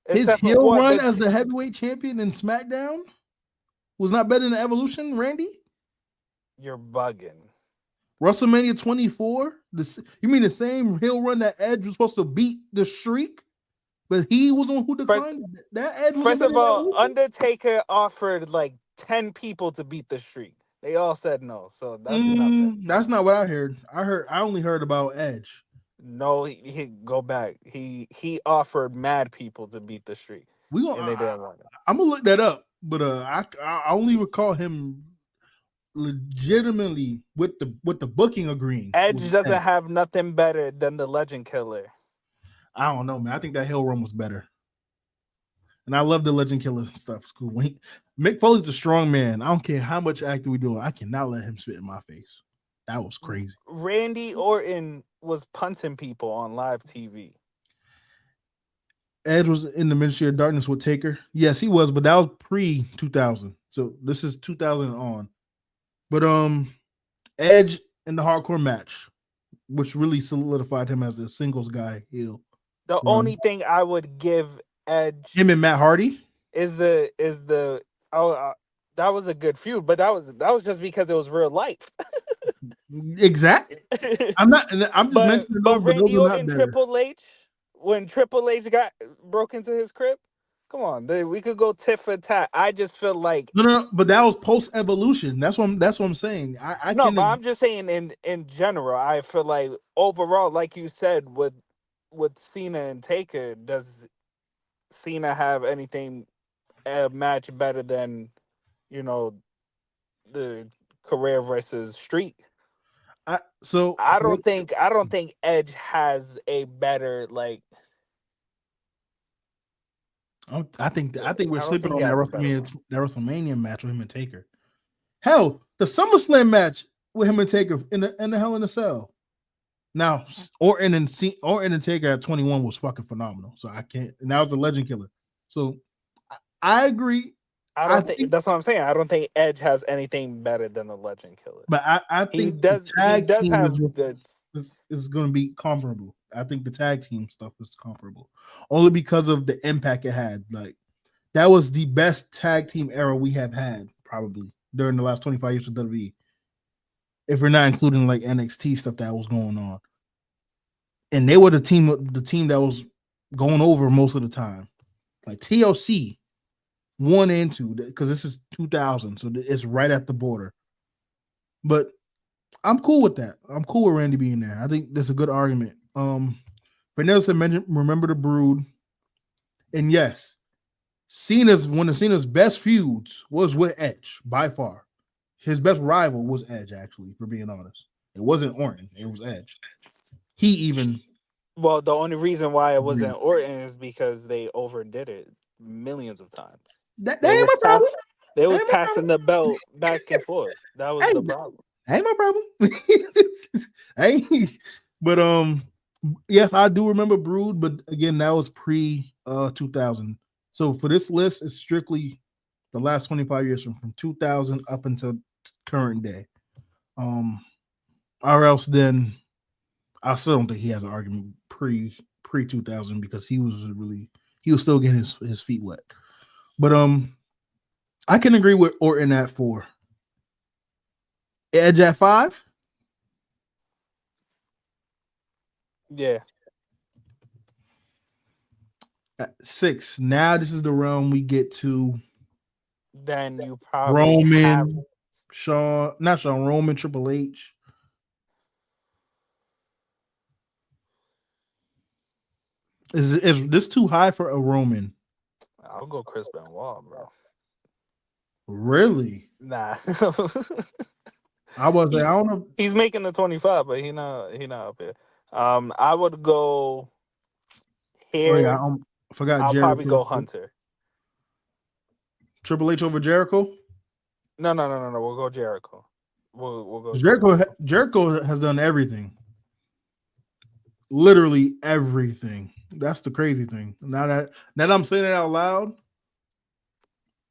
His heel run as the heavyweight champion in SmackDown was not better than Evolution, Randy? You're bugging. WrestleMania 24? You mean the same heel run that Edge was supposed to beat the Streak? But he was the one who declined? That Edge was First of all, Undertaker offered like 10 people to beat the Streak. They all said no, so that's nothing. That's not what I heard. I only heard about Edge. No, he go back. He offered mad people to beat the Streak. And they didn't want it. I'm gonna look that up, but I only recall him legitimately with the booking agreeing. Edge doesn't have nothing better than the Legend Killer. I don't know, man. I think that Hell Run was better. And I love the Legend Killer stuff. It's cool. Mick Foley's a strong man. I don't care how much acting we do. I cannot let him spit in my face. That was crazy. Randy Orton was punting people on live TV. Edge was in the Ministry of Darkness with Taker. Yes, he was, but that was pre-2000. So this is 2000 on. But Edge in the hardcore match, which really solidified him as a singles guy heel. The only thing I would give Edge, him and Matt Hardy, is the that was a good feud, but that was just because it was real life. Exactly. I'm just mentioning those, but Randy Orton, Triple H, when Triple H broke into his crib, come on, we could go tit for tat. I just feel like no, but that was post Evolution. That's what I'm saying. But I'm just saying in general, I feel like overall, like you said, with Cena and Taker, does Cena have anything a match better than, the career versus Streak? I don't think Edge has a better I think we're sleeping on that WrestleMania match with him and Taker. Hell, the SummerSlam match with him and Taker in the Hell in a Cell. Now, Orton and Taker at 21 was fucking phenomenal. So I can't. And that was the Legend Killer. So I agree. I I don't think think, that's what I'm saying. I don't think Edge has anything better than the Legend Killer. but I He think the does. He tag does team have good. is going to be comparable. I think the tag team stuff is comparable, only because of the impact it had. Like that was the best tag team era we have had probably during the last 25 years of WWE. If we're not including like NXT stuff that was going on, and they were the team that was going over most of the time. Like TLC 1 and 2, because this is 2000, so it's right at the border. But I'm cool with that. I'm cool with Randy being there. I think that's a good argument. Vanessa mentioned Remember the Brood, and yes, one of Cena's best feuds was with Edge by far. His best rival was Edge, actually, for being honest. It wasn't Orton, it was Edge. He even Well, the only reason why it agreed. wasn't Orton is because they overdid it millions of times. That They ain't was my problem. They That was ain't my passing problem. the belt back and forth. That was Hey, the problem. ain't my problem. Hey, but yes, I do remember Brood, but again, that was pre 2000. So for this list, it's strictly the last 25 years from 2000 up until current day. Or else then I still don't think he has an argument pre 2000 because he was still getting his feet wet. But I can agree with Orton at 4. Edge at 5. Yeah. At 6. Now this is the realm we get to Then you probably have Roman, Triple H. Is this too high for a Roman? I'll go Chris Benoit, bro. Really? Nah. I don't know. He's making the 25, but he not up here. I would go here. Oh yeah, I forgot I'll Jericho. probably go Hunter. Triple H over Jericho? No. We'll go Jericho. We'll go Jericho has done everything. Literally everything. That's the crazy thing. Now that I'm saying it out loud,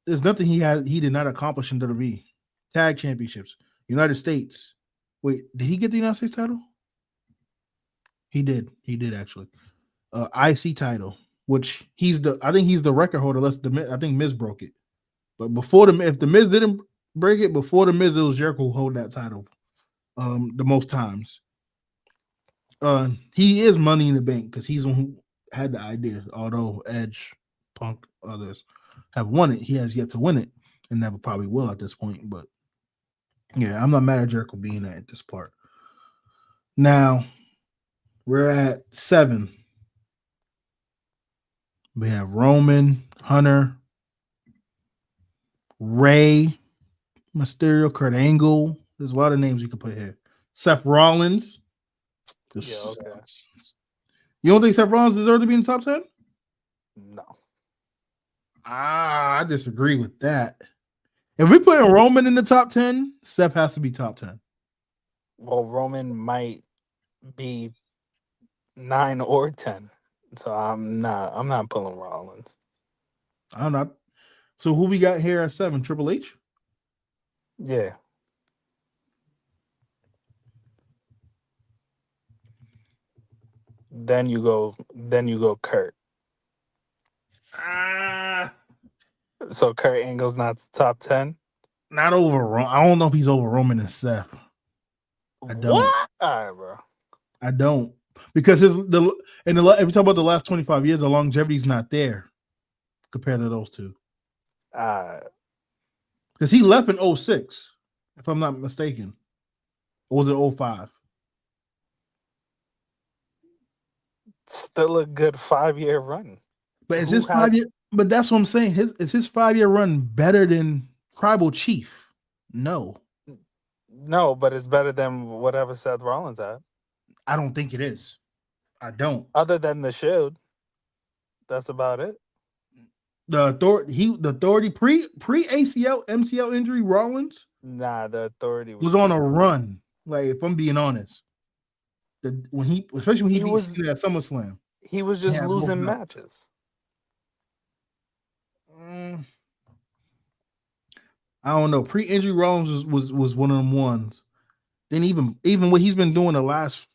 there's nothing he did not accomplish in WWE. Tag championships, United States. Wait, did he get the United States title? He did. He did actually. IC title, which I think he's the record holder. I think Miz broke it. But if the Miz didn't break it, before the Miz, it was Jericho who hold that title the most times. He is Money in the Bank because he's the one who had the idea. Although Edge, Punk, others have won it, he has yet to win it and never probably will at this point. But yeah, I'm not mad at Jericho being there at this part. Now we're at 7. We have Roman, Hunter, Ray, Mysterio, Kurt Angle. There's a lot of names you can put here. Seth Rollins. Yeah, okay. You don't think Seth Rollins deserves to be in the top 10? No. I disagree with that. If we put Roman in the top 10, Seth has to be top 10. Well, Roman might be 9 or 10. So I'm not pulling Rollins. I'm not. So who we got here at 7? Triple H? Yeah. Then you go Kurt. So Kurt Angle's not top 10? Not over Roman. I don't know if he's over Roman and Seth. I don't. What? All right, bro. I don't. Because if we talk about the last 25 years, the longevity's not there compared to those two. Because he left in 06, if I'm not mistaken. Or was it 05? Still a good 5-year run. But is his 5-year? But that's what I'm saying. Is his 5-year run better than Tribal Chief? No. No, but it's better than whatever Seth Rollins had. I don't think it is. I don't. Other than the Shield, that's about it. The authority pre ACL MCL injury Rollins. Nah, the Authority was on a run. Like if I'm being honest, especially when he beat Cena at SummerSlam, he was just losing matches. I don't know. Pre-injury Rollins was one of them ones. Then even what he's been doing the last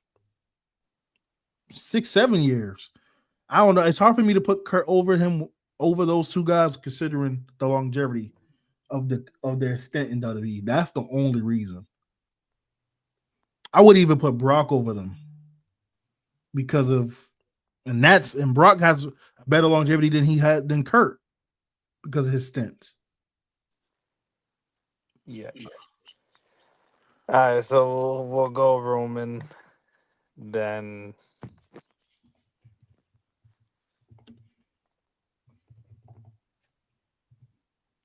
6-7 years, I don't know. It's hard for me to put Kurt over those two guys, considering the longevity of their stint in WWE. That's the only reason. I would even put Brock over them because of, and Brock has better longevity than Kurt because of his stints. Yeah. All right, so we'll go Roman, then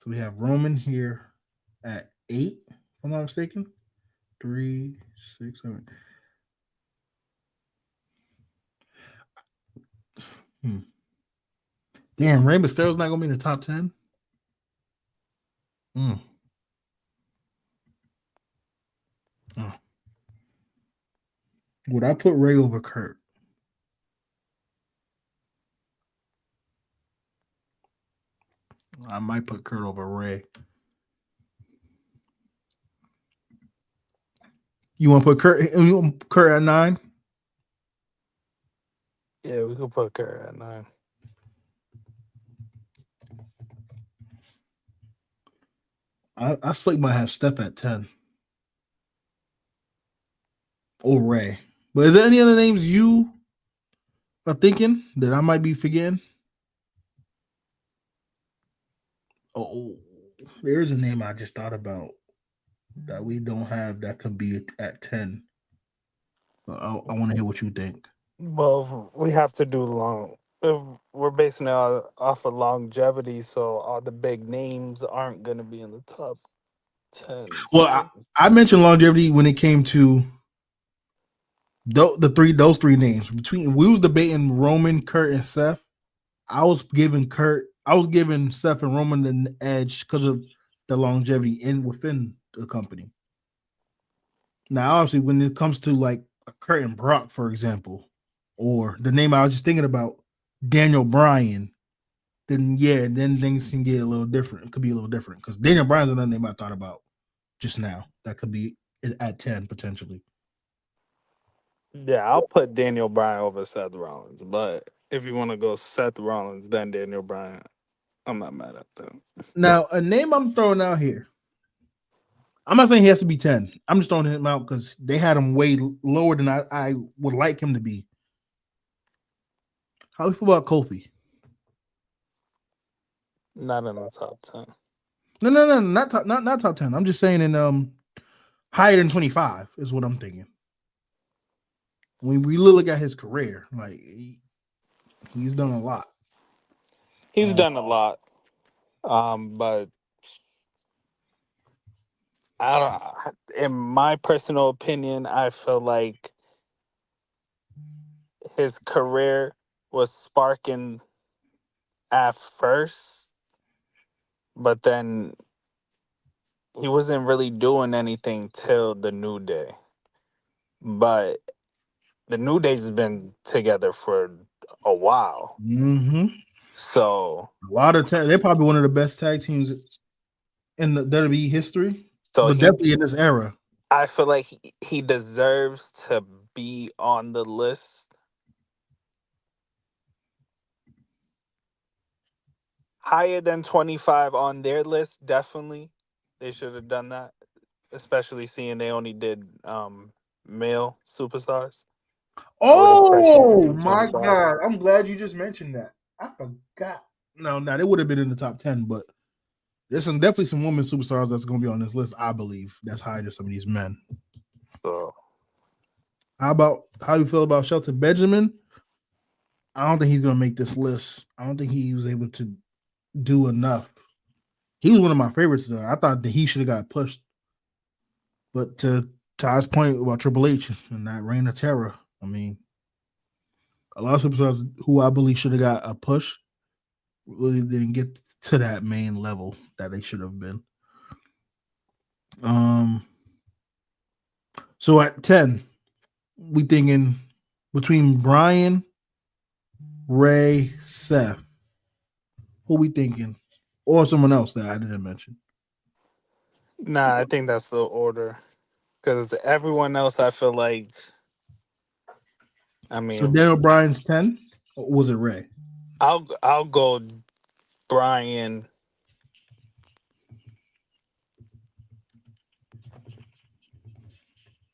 So we have Roman here at 8, if I'm not mistaken. 3, 6, 7. Damn, Rey Mysterio's not gonna be in the top 10. Would I put Rey over Kurt? I might put Kurt over Rey. You want to put Kurt at 9? yeah, we could put Kurt at 9. I Slick might have Steph at 10. Or Rey. But is there any other names you are thinking that I might be forgetting? Oh, there's a name I just thought about that we don't have that could be at 10. I want to hear what you think. Well, we have to do we're basing it off of longevity, so all the big names aren't going to be in the top 10. Well, I mentioned longevity when it came to those three names. We was debating Roman, Kurt, and Seth. I was giving Seth and Roman the edge because of the longevity within the company. Now, obviously, when it comes to like a Kurt and Brock, for example, or the name I was just thinking about, Daniel Bryan, then things can get a little different. It could be a little different because Daniel Bryan's another name I thought about just now. That could be at 10 potentially. Yeah, I'll put Daniel Bryan over Seth Rollins, but if you want to go Seth Rollins, then Daniel Bryan, I'm not mad at that. Now, a name I'm throwing out here, I'm not saying he has to be 10. I'm just throwing him out because they had him way lower than I would like him to be. How do you feel about Kofi? Not in the top 10. No, not top 10. I'm just saying in higher than 25 is what I'm thinking. When we look at his career, like he's done a lot. He's done a lot, but I don't. In my personal opinion, I feel like his career was sparking at first, but then he wasn't really doing anything till the New Day. But the New Day's been together for a while. Mm-hmm. So a lot of they're probably one of the best tag teams in the WWE history. So but definitely in this era. I feel like he deserves to be on the list. Higher than 25 on their list, definitely. They should have done that, especially seeing they only did male superstars. Oh my God. I'm glad you just mentioned that. I forgot. No, it would have been in the top 10, but there's definitely some women superstars that's going to be on this list, I believe. That's higher than some of these men. So, how you feel about Shelton Benjamin? I don't think he's going to make this list. I don't think he was able to do enough. He was one of my favorites, though. I thought that he should have got pushed. But to Ty's point about Triple H and that Reign of Terror, I mean, a lot of superstars who I believe should have got a push really didn't get to that main level that they should have been. So at 10, we thinking between Bryan, Rey, Seth. Who we thinking? Or someone else that I didn't mention. Nah, I think that's the order. Because everyone else, I feel like, I So mean, Daniel Bryan's 10, or was it Ray? I'll go Brian,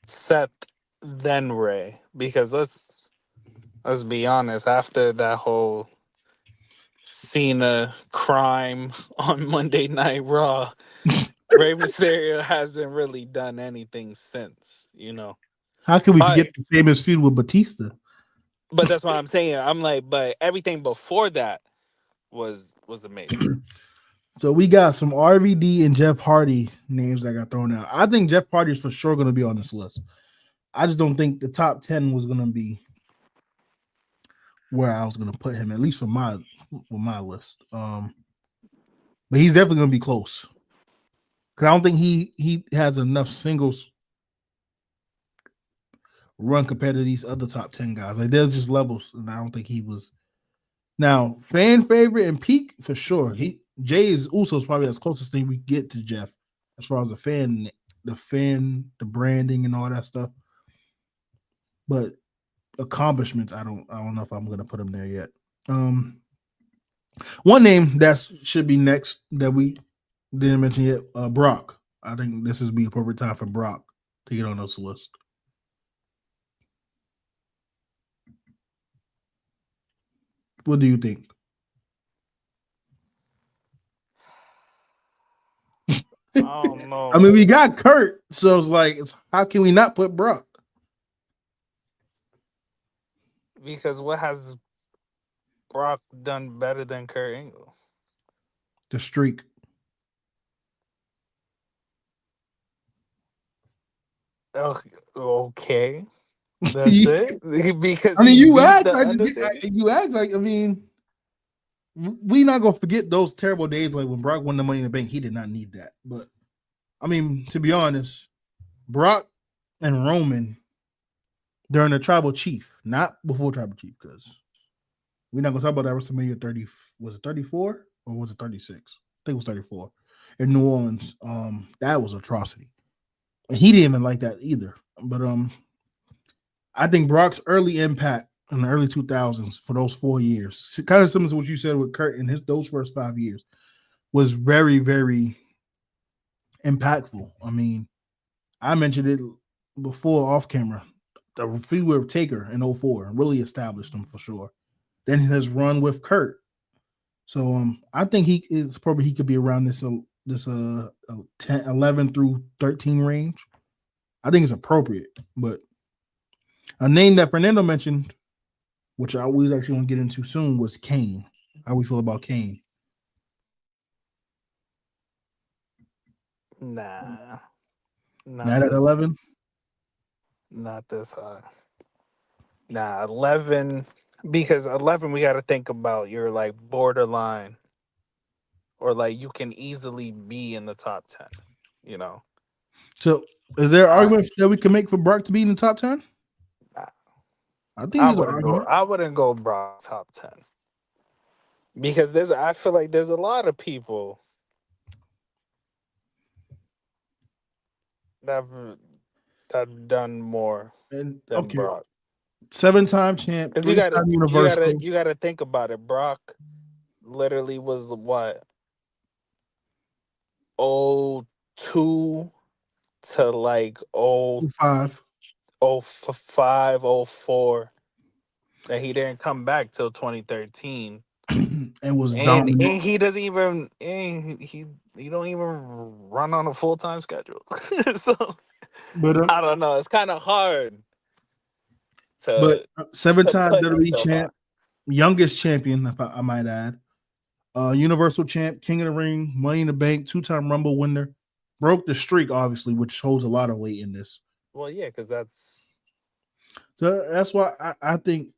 Seth, then Ray. Because let's be honest, after that whole Cena crime on Monday Night Raw, Rey Mysterio hasn't really done anything since, you know. How can we forget But the famous feud with Batista? but that's what I'm saying. I'm like, but everything before that was amazing. So we got some RVD and Jeff Hardy names that got thrown out. I think Jeff Hardy is for sure going to be on this list. I just don't think the top 10 was going to be where I was going to put him, at least for my list. But he's definitely going to be close. Because I don't think he has enough singles run compared to these other top 10 guys. Like there's just levels, and I don't think he was. Now, fan favorite and peak for sure. Jay's Uso's probably the closest thing we get to Jeff as far as the branding and all that stuff. But accomplishments, I don't know if I'm gonna put him there yet. One name that should be next that we didn't mention yet, Brock. I think this is the appropriate time for Brock to get on this list. What do you think? I don't know. I mean, we got Kurt, so it's like, how can we not put Brock? Because what has Brock done better than Kurt Angle? The streak. Okay. That's it? Because I mean, he you beat asked. the Undertaker? Like, I mean, we not gonna forget those terrible days like when Brock won the Money in the Bank. He did not need that, but I mean, to be honest, Brock and Roman during the Tribal Chief, not before Tribal Chief, because we're not gonna talk about that WrestleMania 30. Was it 34 or was it 36? I think it was 34 in New Orleans. That was atrocity, and he didn't even like that either. But I think Brock's early impact in the early 2000s for those 4 years, kind of similar to what you said with Kurt in those first 5 years, was very, very impactful. I mean, I mentioned it before off camera. The feud with Taker in 04 really established him for sure. Then his run with Kurt. So I think he could be around this 10, 11 through 13 range. I think it's appropriate, but a name that Fernando mentioned, which I was actually going to get into soon, was Kane. How we feel about Kane? Nah. Not at 11? Not this high. Nah, 11. Because 11, we got to think about you're like borderline, or like you can easily be in the top 10, you know? So is there an I, argument that we can make for Brock to be in the top 10? nah, I think I there's an wouldn't go. argument. I wouldn't go Brock top 10 because I feel like there's a lot of people that have done more And than okay, Brock. 7-time champ, Because 3-time Universal. you gotta think about it. Brock literally was the what 02 to like 5. 05, 04. That he didn't come back till 2013. And was And dominant. he doesn't even he don't even run on a full-time schedule. So But I don't know. It's kind of hard but to 7-time put him WWE so high. champ, youngest champion, if I might add. Universal champ, King of the Ring, Money in the Bank, 2-time Rumble winner. Broke the streak, obviously, which holds a lot of weight in this. Well, yeah, because that's why I think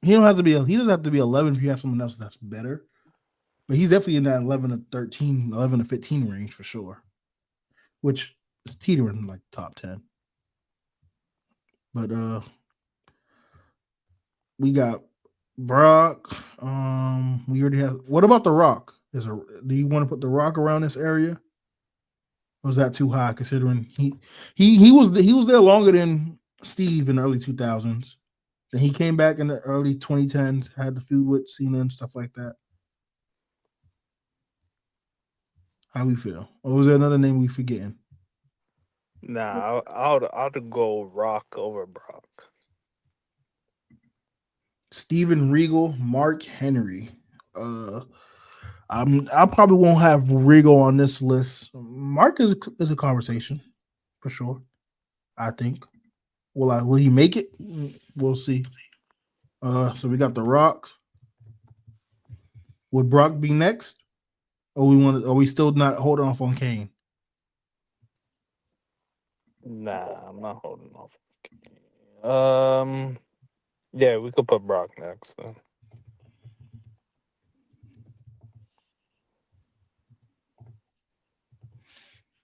he doesn't have to be 11 if you have someone else that's better. But he's definitely in that 11 to 13, 11 to 15 range for sure, which is teetering like top 10. But we got Brock. We already have. What about The Rock? Do you want to put The Rock around this area? Or was that too high considering he was there longer than Steve in the early 2000s. Then he came back in the early 2010s, had the feud with Cena and stuff like that. How we feel? Or was there another name we forgetting? Nah, I'll go Rock over Brock. Steven Regal, Mark Henry. I probably won't have Regal on this list. Mark is a conversation for sure. I think. Will he make it? We'll see. So we got The Rock. Would Brock be next? Or are we still not holding off on Kane? Nah, I'm not holding off. Yeah, we could put Brock next then.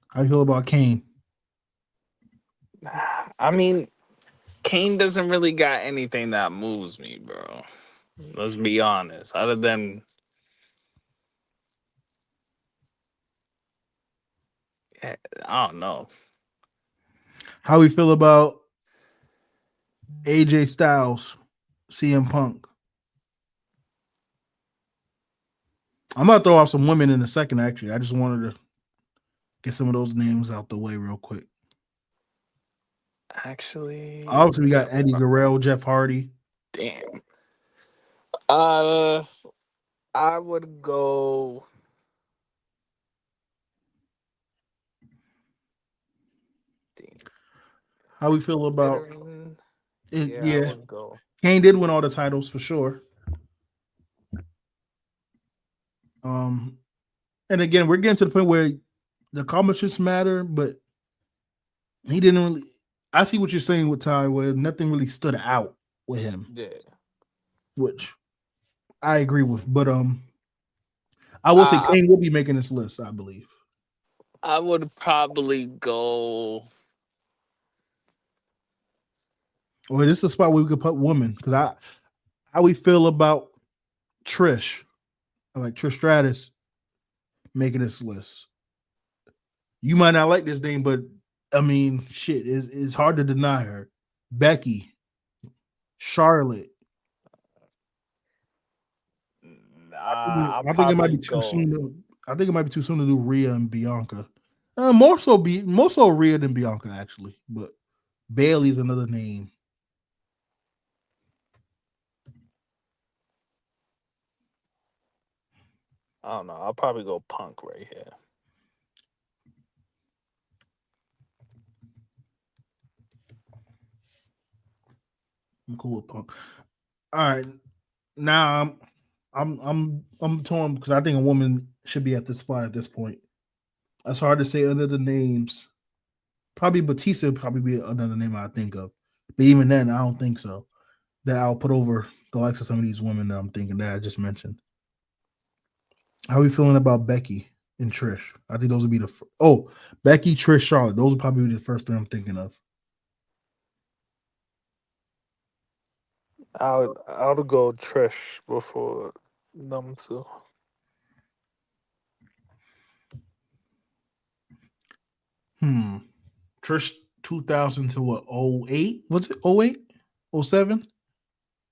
How you feel about Kane? I mean, Kane doesn't really got anything that moves me, bro. Let's be honest. Other than I don't know. How we feel about AJ Styles, CM Punk? I'm gonna throw out some women in a second. Actually, I just wanted to get some of those names out the way real quick. Actually, Obviously, we got Eddie Guerrero, Jeff Hardy. damn. I would go. How we feel about it? Yeah, I Yeah, would go. Kane did win all the titles for sure. And again, we're getting to the point where the accomplishments matter, but he didn't really. I see what you're saying with Ty, where nothing really stood out with him. Yeah. Which I agree with, but I will say Kane will be making this list, I believe. I would probably go. Or this is a spot where we could put women, because how we feel about Trish, like Trish Stratus, making this list. You might not like this name, but I mean, shit, it's hard to deny her. Becky, Charlotte. I think it might be too soon. I think it might be too soon to do Rhea and Bianca. More so Rhea than Bianca actually, but Bailey's another name. I don't know. I'll probably go Punk right here. I'm cool with Punk. All right, now I'm torn because I think a woman should be at this spot at this point. That's hard to say under the names. Probably Batista would probably be another name I think of, but even then, I don't think so. That I'll put over the likes of some of these women that I'm thinking that I just mentioned. How are we feeling about Becky and Trish? I think those would be Becky, Trish, Charlotte. Those would probably be the first three I'm thinking of. I'll go Trish before them two. Trish 2000 to what? 08? Was it 08? 07?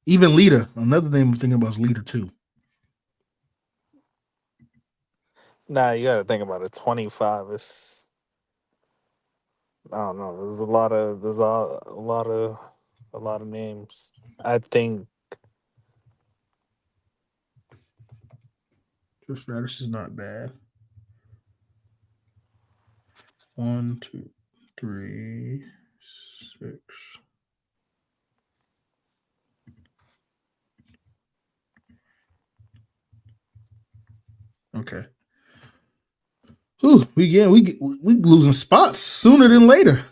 Even Lita. Another name I'm thinking about is Lita too. Nah, you gotta think about it. 25 is I don't know. There's a lot of names. I think Trish Stratus is not bad. 1, 2, 3, 6. Okay. Ooh, we losing spots sooner than later.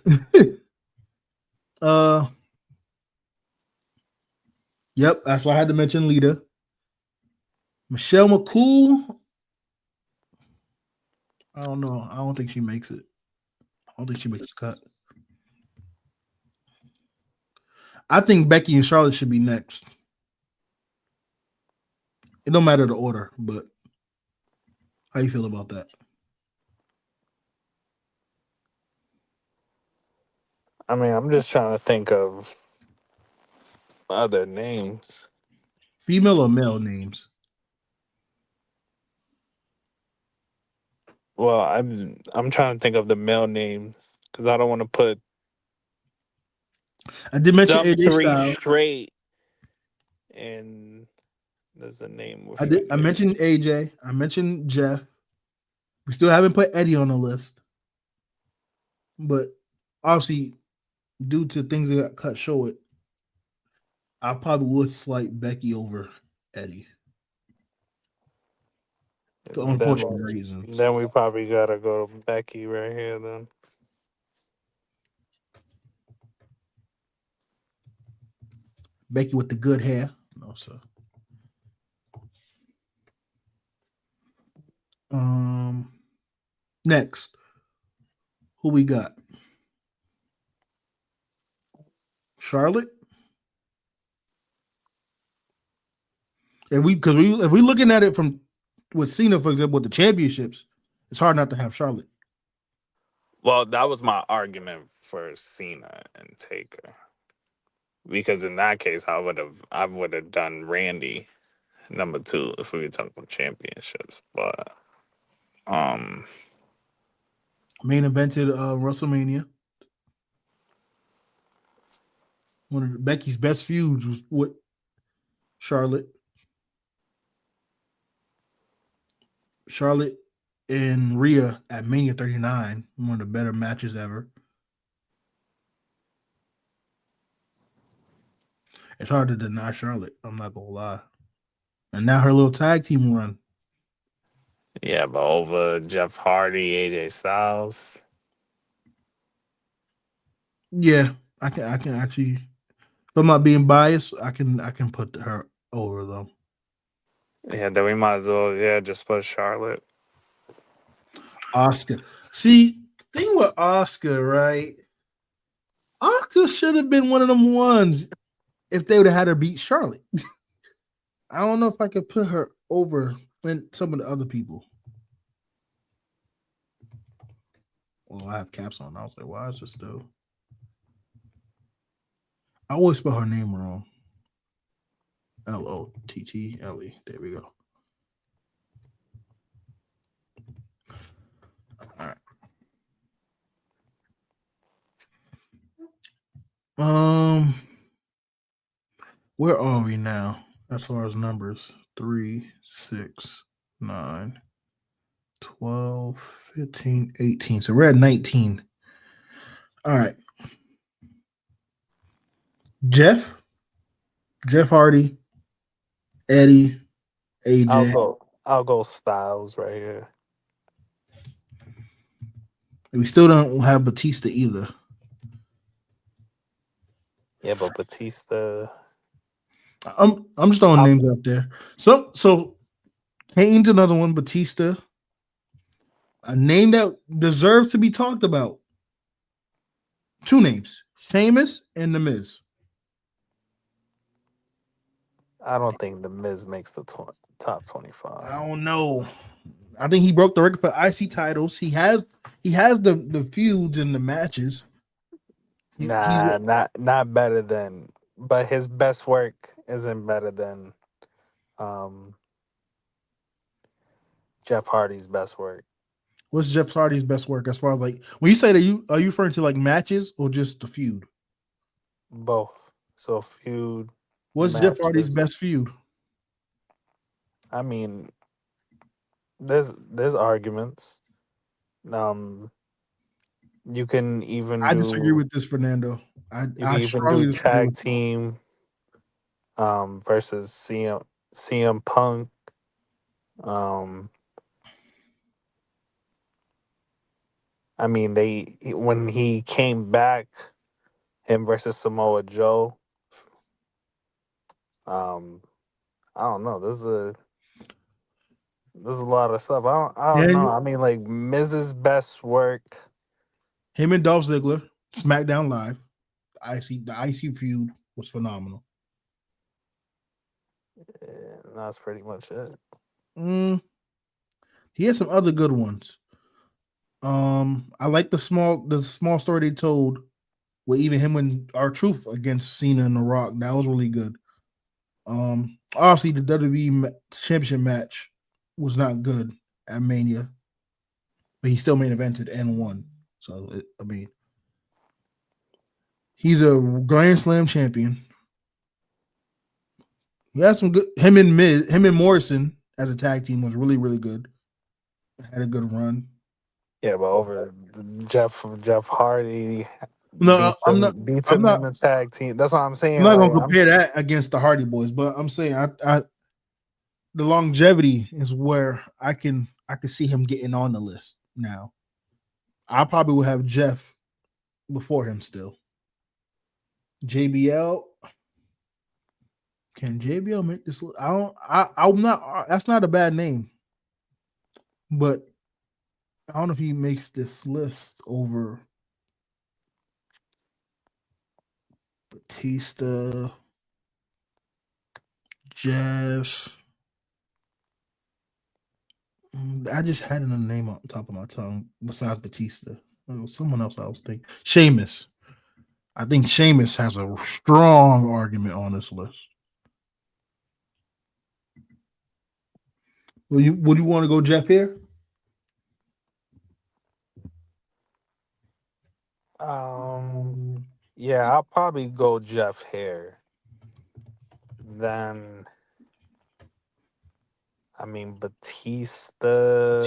Yep, that's why I had to mention Lita. Michelle McCool. I don't know. I don't think she makes it. I don't think she makes the cut. I think Becky and Charlotte should be next. It don't matter the order, but How you feel about that? I mean, I'm just trying to think of other names. Female or male names? Well, I'm trying to think of the male names because I don't want to put I did mention them AJ three Styles. straight. And there's a name we're I forgetting. mentioned AJ. I mentioned Jeff. We still haven't put Eddie on the list, but obviously, due to things that got cut short, I probably would slight Becky over Eddie for Then, unfortunate reasons. then we probably gotta go to Becky right here. Then Becky with the good hair. No, sir. Next, who we got? Charlotte. If we looking at it from with Cena, for example, with the championships, it's hard not to have Charlotte. well, that was my argument for Cena and Taker because in that case, I would have done Randy number 2 if we were talking championships. But Main evented WrestleMania. One of Becky's best feuds was with Charlotte. Charlotte and Rhea at Mania 39, one of the better matches ever. It's hard to deny Charlotte. I'm not gonna lie. And now her little tag team run. yeah, but over Jeff Hardy, AJ Styles. Yeah, I can actually. If I'm not being biased, I can put her over though. Yeah, then we might as well just put Charlotte. Oscar. See, thing with Oscar, right? Oscar should have been one of them ones if they would have had her beat Charlotte. I don't know if I could put her over than some of the other people. Well, I have caps on. I was like, why is this still? I always spell her name wrong. Lottle. There we go. All right. Where are we now as far as numbers? 3, 6, 9, 12, 15, 18. So we're at 19. All right. Jeff Hardy, Eddie, AJ. I'll go Styles right here. We still don't have Batista either. Yeah, but Batista. I'm just throwing names out there. So Kane's another one. Batista, a name that deserves to be talked about. 2 names: Sheamus and The Miz. I don't think the Miz makes the top I 25. don't know. I think he broke the record for IC titles. He has the feuds and the matches. He's Not better than. But his best work isn't better than um, Jeff Hardy's best work. What's Jeff Hardy's best work as far as like when you say that are you referring to like matches or just the feud? Both. So feud. What's Jeff Hardy's best feud? I mean, there's arguments. You can even I disagree with this, Fernando. you can I even strongly do disagree tag with team versus CM Punk. I mean, when he came back, him versus Samoa Joe. I don't know. There's a lot of stuff. I don't know. I mean, like Miz's best work. him and Dolph Ziggler, SmackDown Live. The IC feud was phenomenal. Yeah, that's pretty much it. He has some other good ones. I like the small story they told with even him and R-Truth against Cena and The Rock. That was really good. Obviously the WWE championship match was not good at Mania, but he still main evented and won. So I mean, he's a Grand Slam champion. He has some good. Him and Morrison as a tag team was really, really good. Had a good run. Yeah, but over Jeff Hardy No, I'm not. beats I'm him in not. the tag team. That's what I'm I'm saying. not Like gonna compare that against the Hardy Boys, but I'm saying I the longevity is where I can see him getting on the list now. I probably would have Jeff before him still. JBL. Can JBL make this? I'm not. That's not a bad name, but I don't know if he makes this list over Batista, Jeff. I just had another name on top of my tongue besides Batista. It was someone else I was thinking. Sheamus. I think Sheamus has a strong argument on this list. Would you want to go Jeff here? yeah, I'll probably go Jeff here. Then I mean Batista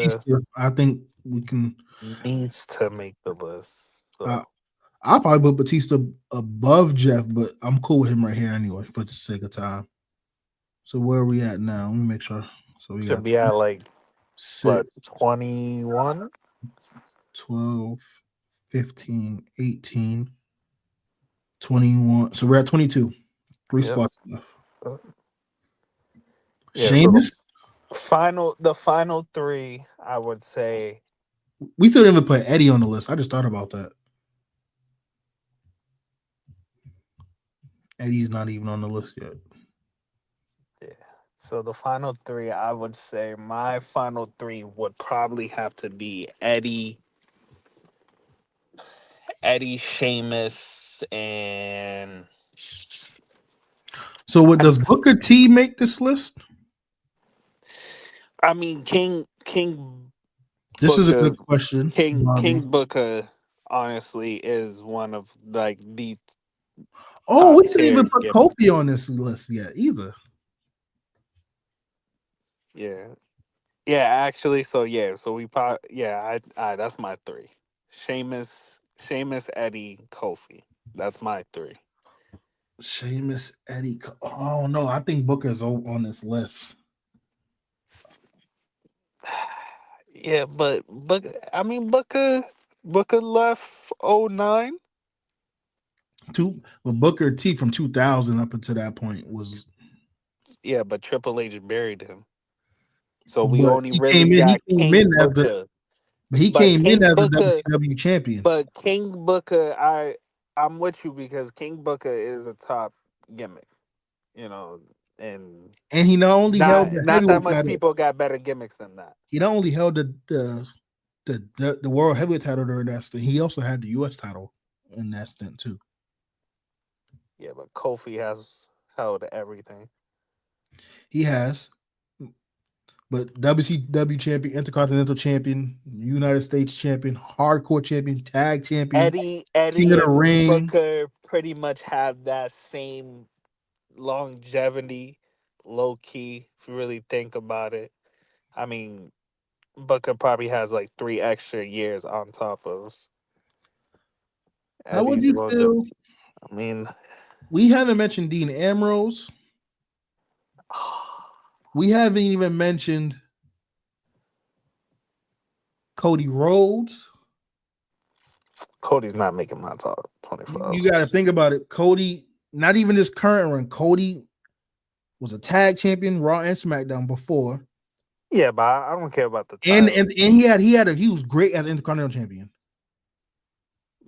I think we can. needs to make the list. So I'll probably put Batista above Jeff, but I'm cool with him right here anyway for the sake of time. So where are we at now? Let me make sure. So we should got be at like 6, 21. 12, 15, 18, 21. So we're at 22. 3 Yep. spots left. Yeah, Sheamus? So the final three, I would say. We still didn't even put Eddie on the list. I just thought about that. Eddie's not even on the list yet. Yeah. So the final three, I would say my final three would probably have to be Eddie, Sheamus, and So does Booker T make this list? I mean King This Booker, is a good question. King Booker honestly is one of like the We didn't even tiers put gimmick. Kofi on this list yet either. Yeah. Yeah, actually, so we probably I that's my three. Sheamus, Eddie, Kofi. That's my three. Sheamus, Eddie. Oh no, I think Booker's on this list. Yeah, but I mean Booker left 09. But Booker T from 2000 up until that point was. Yeah, but Triple H buried him. So we But only he really came in. got He came King in as Booker. he But came in King as a Booker, WCW champion. but King Booker, I'm with you because King Booker is a top gimmick, and he not only held the not that heavyweight much title. people got better gimmicks than that. He not only held the world heavyweight title during that stint, he also had the U.S. title in that stint too. Yeah, but Kofi has held everything. He has, but WCW champion, Intercontinental champion, United States champion, Hardcore champion, Tag champion, Eddie King of the and Ring. Booker pretty much have that same longevity, low key. If you really think about it, I mean, Booker probably has like 3 extra years on top of How would Eddie's you longevity. feel? I mean, We haven't mentioned Dean Ambrose. We haven't even mentioned Cody Rhodes. Cody's not making my top 25. You got to think about it. Cody, not even his current run. Cody was a tag champion, Raw and SmackDown before. Yeah, but I don't care about the And title. he was great as Intercontinental champion.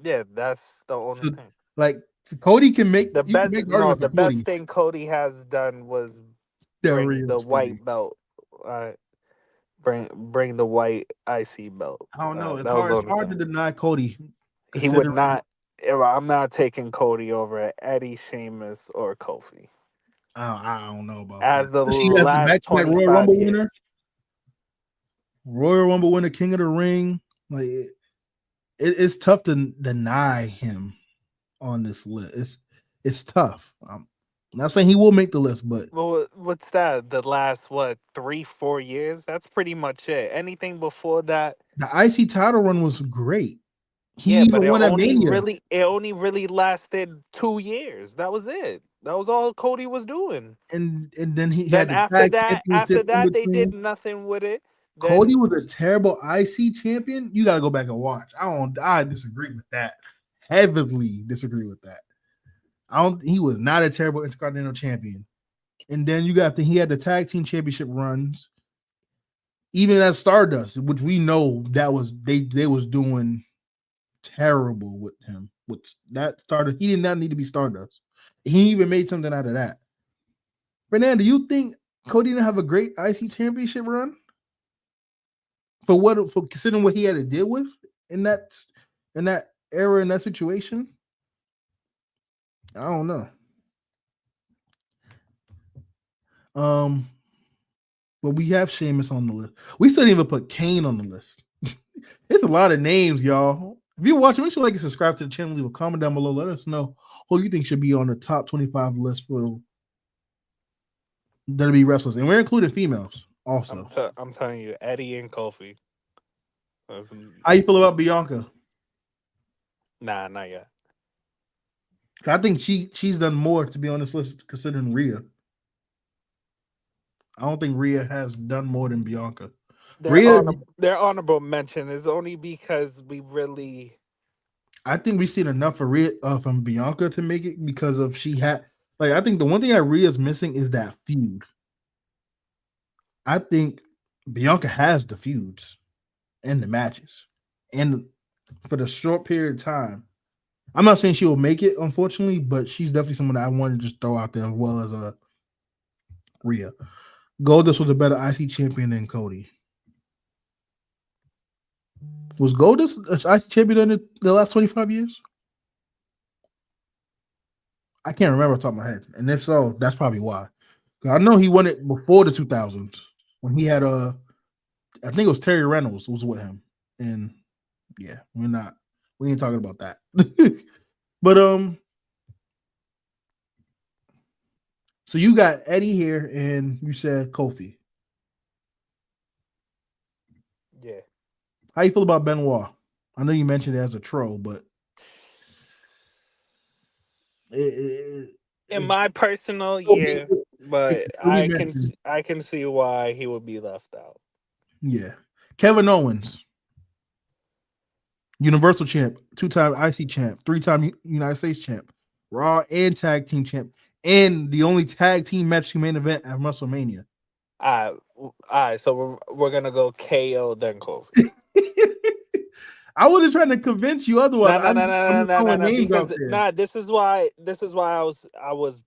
Yeah, that's the only thing. Like Cody can make The best the best thing Cody has done was bring the white belt. bring the white IC belt. I don't know. It's That was hard. the It's only hard to thing. deny Cody. He would Considering not. I'm not taking Cody over Eddie, Sheamus, or Kofi I don't know about that. as the She has the last back-to-back Royal 25 Rumble winner, years. King of the Ring. Like it's tough to deny him on this list. It's tough. I'm not saying he will make the list, but Well, what's that? The last 3-4 years? That's pretty much it. Anything before that, the IC title run was great. He yeah, but even won at Mania, it only really lasted 2 years. That was it. That was all Cody was doing. and then he Then had the tag championship after in that, they did between. nothing with it. Cody Then was a terrible IC champion. You got to go back and watch. I disagree with that. Heavily disagree with that. He was not a terrible Intercontinental champion. And then he had the tag team championship runs, even at Stardust, which we know that was they was doing terrible with him. With that Stardust, he did not need to be Stardust. He even made something out of that. Fernando, do you think Cody didn't have a great IC championship run? For considering what he had to deal with in that era, in that situation? I don't know. But we have Sheamus on the list. We still didn't even put Kane on the list. It's a lot of names, y'all. If you're watching, make sure like and subscribe to the channel. Leave a comment down below. Let us know who you think should be on the top 25 list for WWE wrestlers, and we're including females also. I'm telling you, Eddie and Kofi. How you feel about Bianca? Nah, not yet. I think she's done more to be on this list considering Rhea. I don't think Rhea has done more than Bianca. Their honorable mention is only because I think we've seen enough for Rhea from Bianca to make it because of she had I think the one thing that Rhea's missing is that feud. I think Bianca has the feuds and the matches, and for the short period of time, I'm not saying she will make it, unfortunately, but she's definitely someone that I want to just throw out there as well as Rhea. Goldust was a better IC champion than Cody. Was Goldust an IC champion in the last 25 years? I can't remember off the top of my head. And if so, that's probably why. I know he won it before the 2000s when he had I think it was Terry Reynolds was with him. And yeah, we ain't talking about that. But so you got Eddie here and you said Kofi. Yeah. How you feel about Benoit? I know you mentioned it as a troll, but in my personal but I can see why he would be left out. Yeah. Kevin Owens, Universal champ, 2-time IC champ, 3-time United States champ, Raw and tag team champ, and the only tag team match main event at WrestleMania. All right, so we're gonna go KO then Kofi. I wasn't trying to convince you otherwise. No. Because this is why I was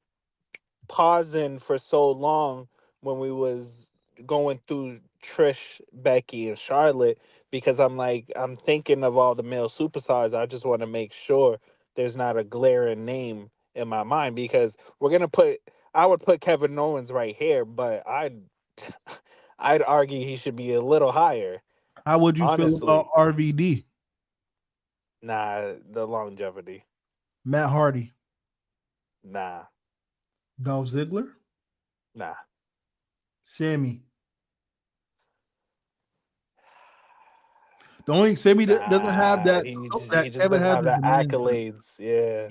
pausing for so long when we was going through Trish, Becky, and Charlotte, because I'm thinking of all the male superstars. I just want to make sure there's not a glaring name in my mind, because I would put Kevin Owens right here, but I'd argue he should be a little higher. How would you feel about RVD? Nah, the longevity. Matt Hardy. Nah. Dolph Ziggler? Nah. Sammy. The only Sammy doesn't have that. He just doesn't have the accolades. Yeah.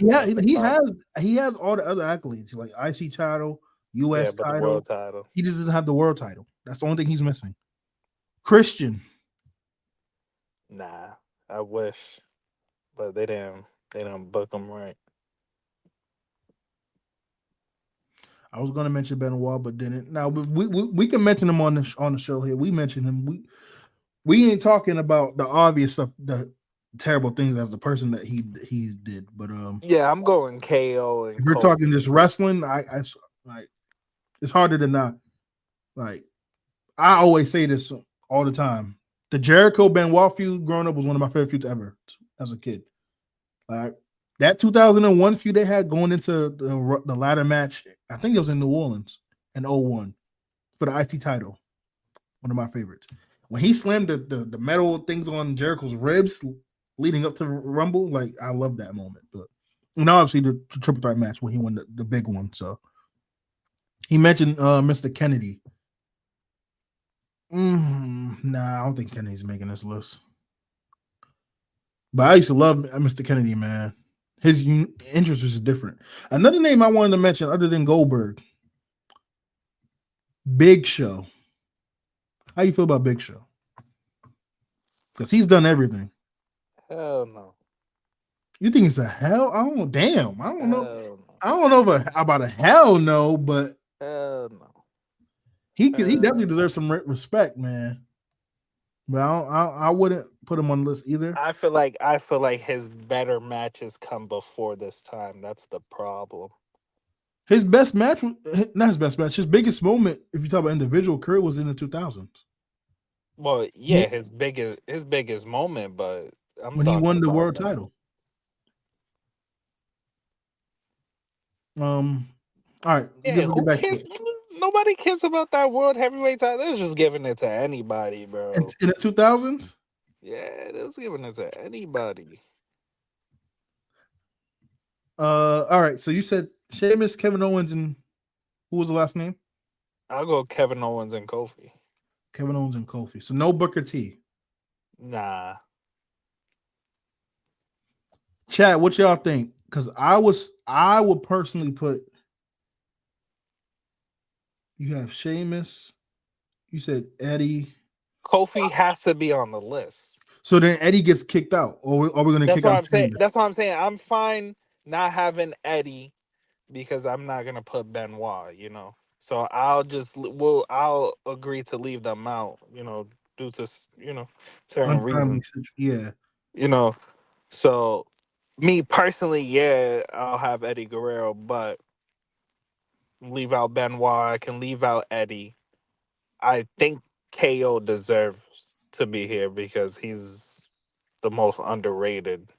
He has all the other accolades, like IC title, US title. The world title. He just doesn't have the world title. That's the only thing he's missing. Christian. Nah, I wish, but they didn't book him right. I was gonna mention Benoit, but didn't. Now we can mention him on the show here. We mentioned him. We ain't talking about the obvious stuff, the terrible things as the person that he did. But yeah, I'm going KO. And if we're talking just wrestling, I like it's harder than not. Like I always say this all the time. The Jericho Benoit feud growing up was one of my favorite feuds ever as a kid. Like that 2001 feud they had going into the ladder match, I think it was in New Orleans in 01 for the IC title. One of my favorites. When he slammed the metal things on Jericho's ribs leading up to Rumble, like I love that moment. But obviously the triple threat match when he won the big one. So he mentioned Mr. Kennedy. Nah, I don't think Kennedy's making this list. But I used to love Mr. Kennedy, man. His interest was different. Another name I wanted to mention, other than Goldberg, Big Show. How you feel about Big Show? Because he's done everything. Hell no. You think it's a hell? I don't know. Damn, I don't Hell know. no. I don't know about a hell no, but Hell no. he definitely deserves some respect, man. But I wouldn't put him on the list either. I feel like his better matches come before this time. That's the problem. His best match, not his best match, his biggest moment, if you talk about individual career, was in the 2000s. Well, yeah, his biggest moment, but when he won the world title. All right. Yeah, who cares? Nobody cares about that world heavyweight title. They was just giving it to anybody, bro. In the 2000s? Yeah, they was giving it to anybody. All right. So you said Sheamus, Kevin Owens, and who was the last name? I'll go Kevin Owens and Kofi. Kevin Owens and Kofi. So no Booker T. Nah. Chad, what y'all think? Because I would personally put. You have Sheamus. You said Eddie. Kofi has to be on the list. So then Eddie gets kicked out, or are we going to kick out? That's what I'm saying. I'm fine not having Eddie because I'm not gonna put Benoit. So I'll agree to leave them out. Due to certain reasons. Yeah. So me personally, yeah, I'll have Eddie Guerrero, but leave out Benoit. I can leave out Eddie. I think KO deserves to be here because he's the most underrated.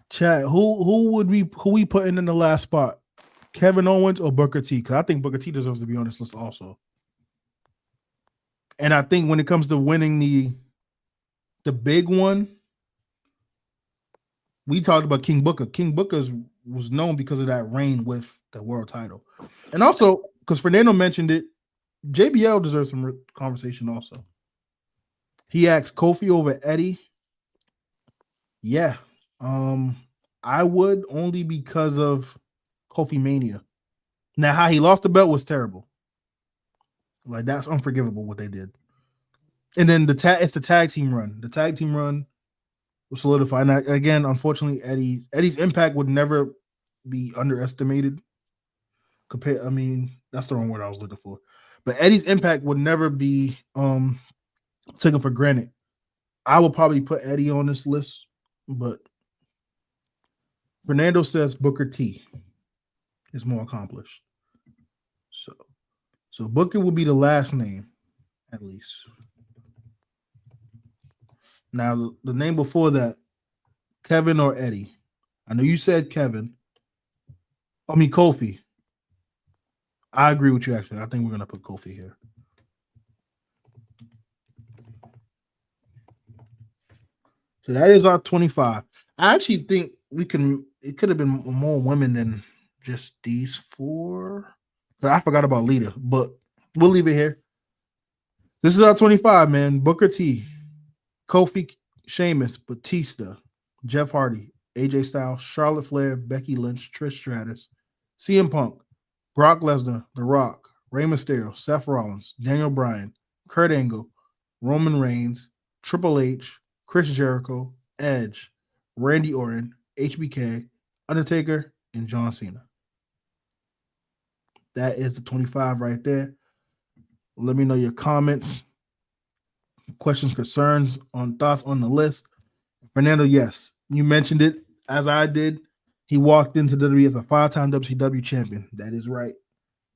Chad, who we putting in the last spot? Kevin Owens or Booker T? Because I think Booker T deserves to be on this list also. And I think when it comes to winning the big one, we talked about King Booker. King Booker was known because of that reign with the world title. And also, because Fernando mentioned it, JBL deserves some conversation also. He asked Kofi over Eddie. Yeah. I would, only because of Kofi Mania. Now, how he lost the belt was terrible. Like, that's unforgivable what they did. And then it's the tag team run. The tag team run was solidified. Now, again, unfortunately, Eddie's impact would never be underestimated. That's the wrong word I was looking for. But Eddie's impact would never be taken for granted. I would probably put Eddie on this list, but Fernando says Booker T is more accomplished. So Booker would be the last name, at least. Now, the name before that, Kevin or Eddie. I know you said Kevin. Kofi. I agree with you, actually. I think we're going to put Kofi here. So that is our 25. I actually think it could have been more women than just these four. But I forgot about Lita, but we'll leave it here. This is our 25, man. Booker T, Kofi, Sheamus, Batista, Jeff Hardy, AJ Styles, Charlotte Flair, Becky Lynch, Trish Stratus, CM Punk, Brock Lesnar, The Rock, Rey Mysterio, Seth Rollins, Daniel Bryan, Kurt Angle, Roman Reigns, Triple H, Chris Jericho, Edge, Randy Orton, HBK, Undertaker, and John Cena. That is the 25 right there. Let me know your comments, questions, concerns, thoughts on the list. Fernando, yes, you mentioned it as I did. He walked into WWE as a 5-time WCW champion. That is right.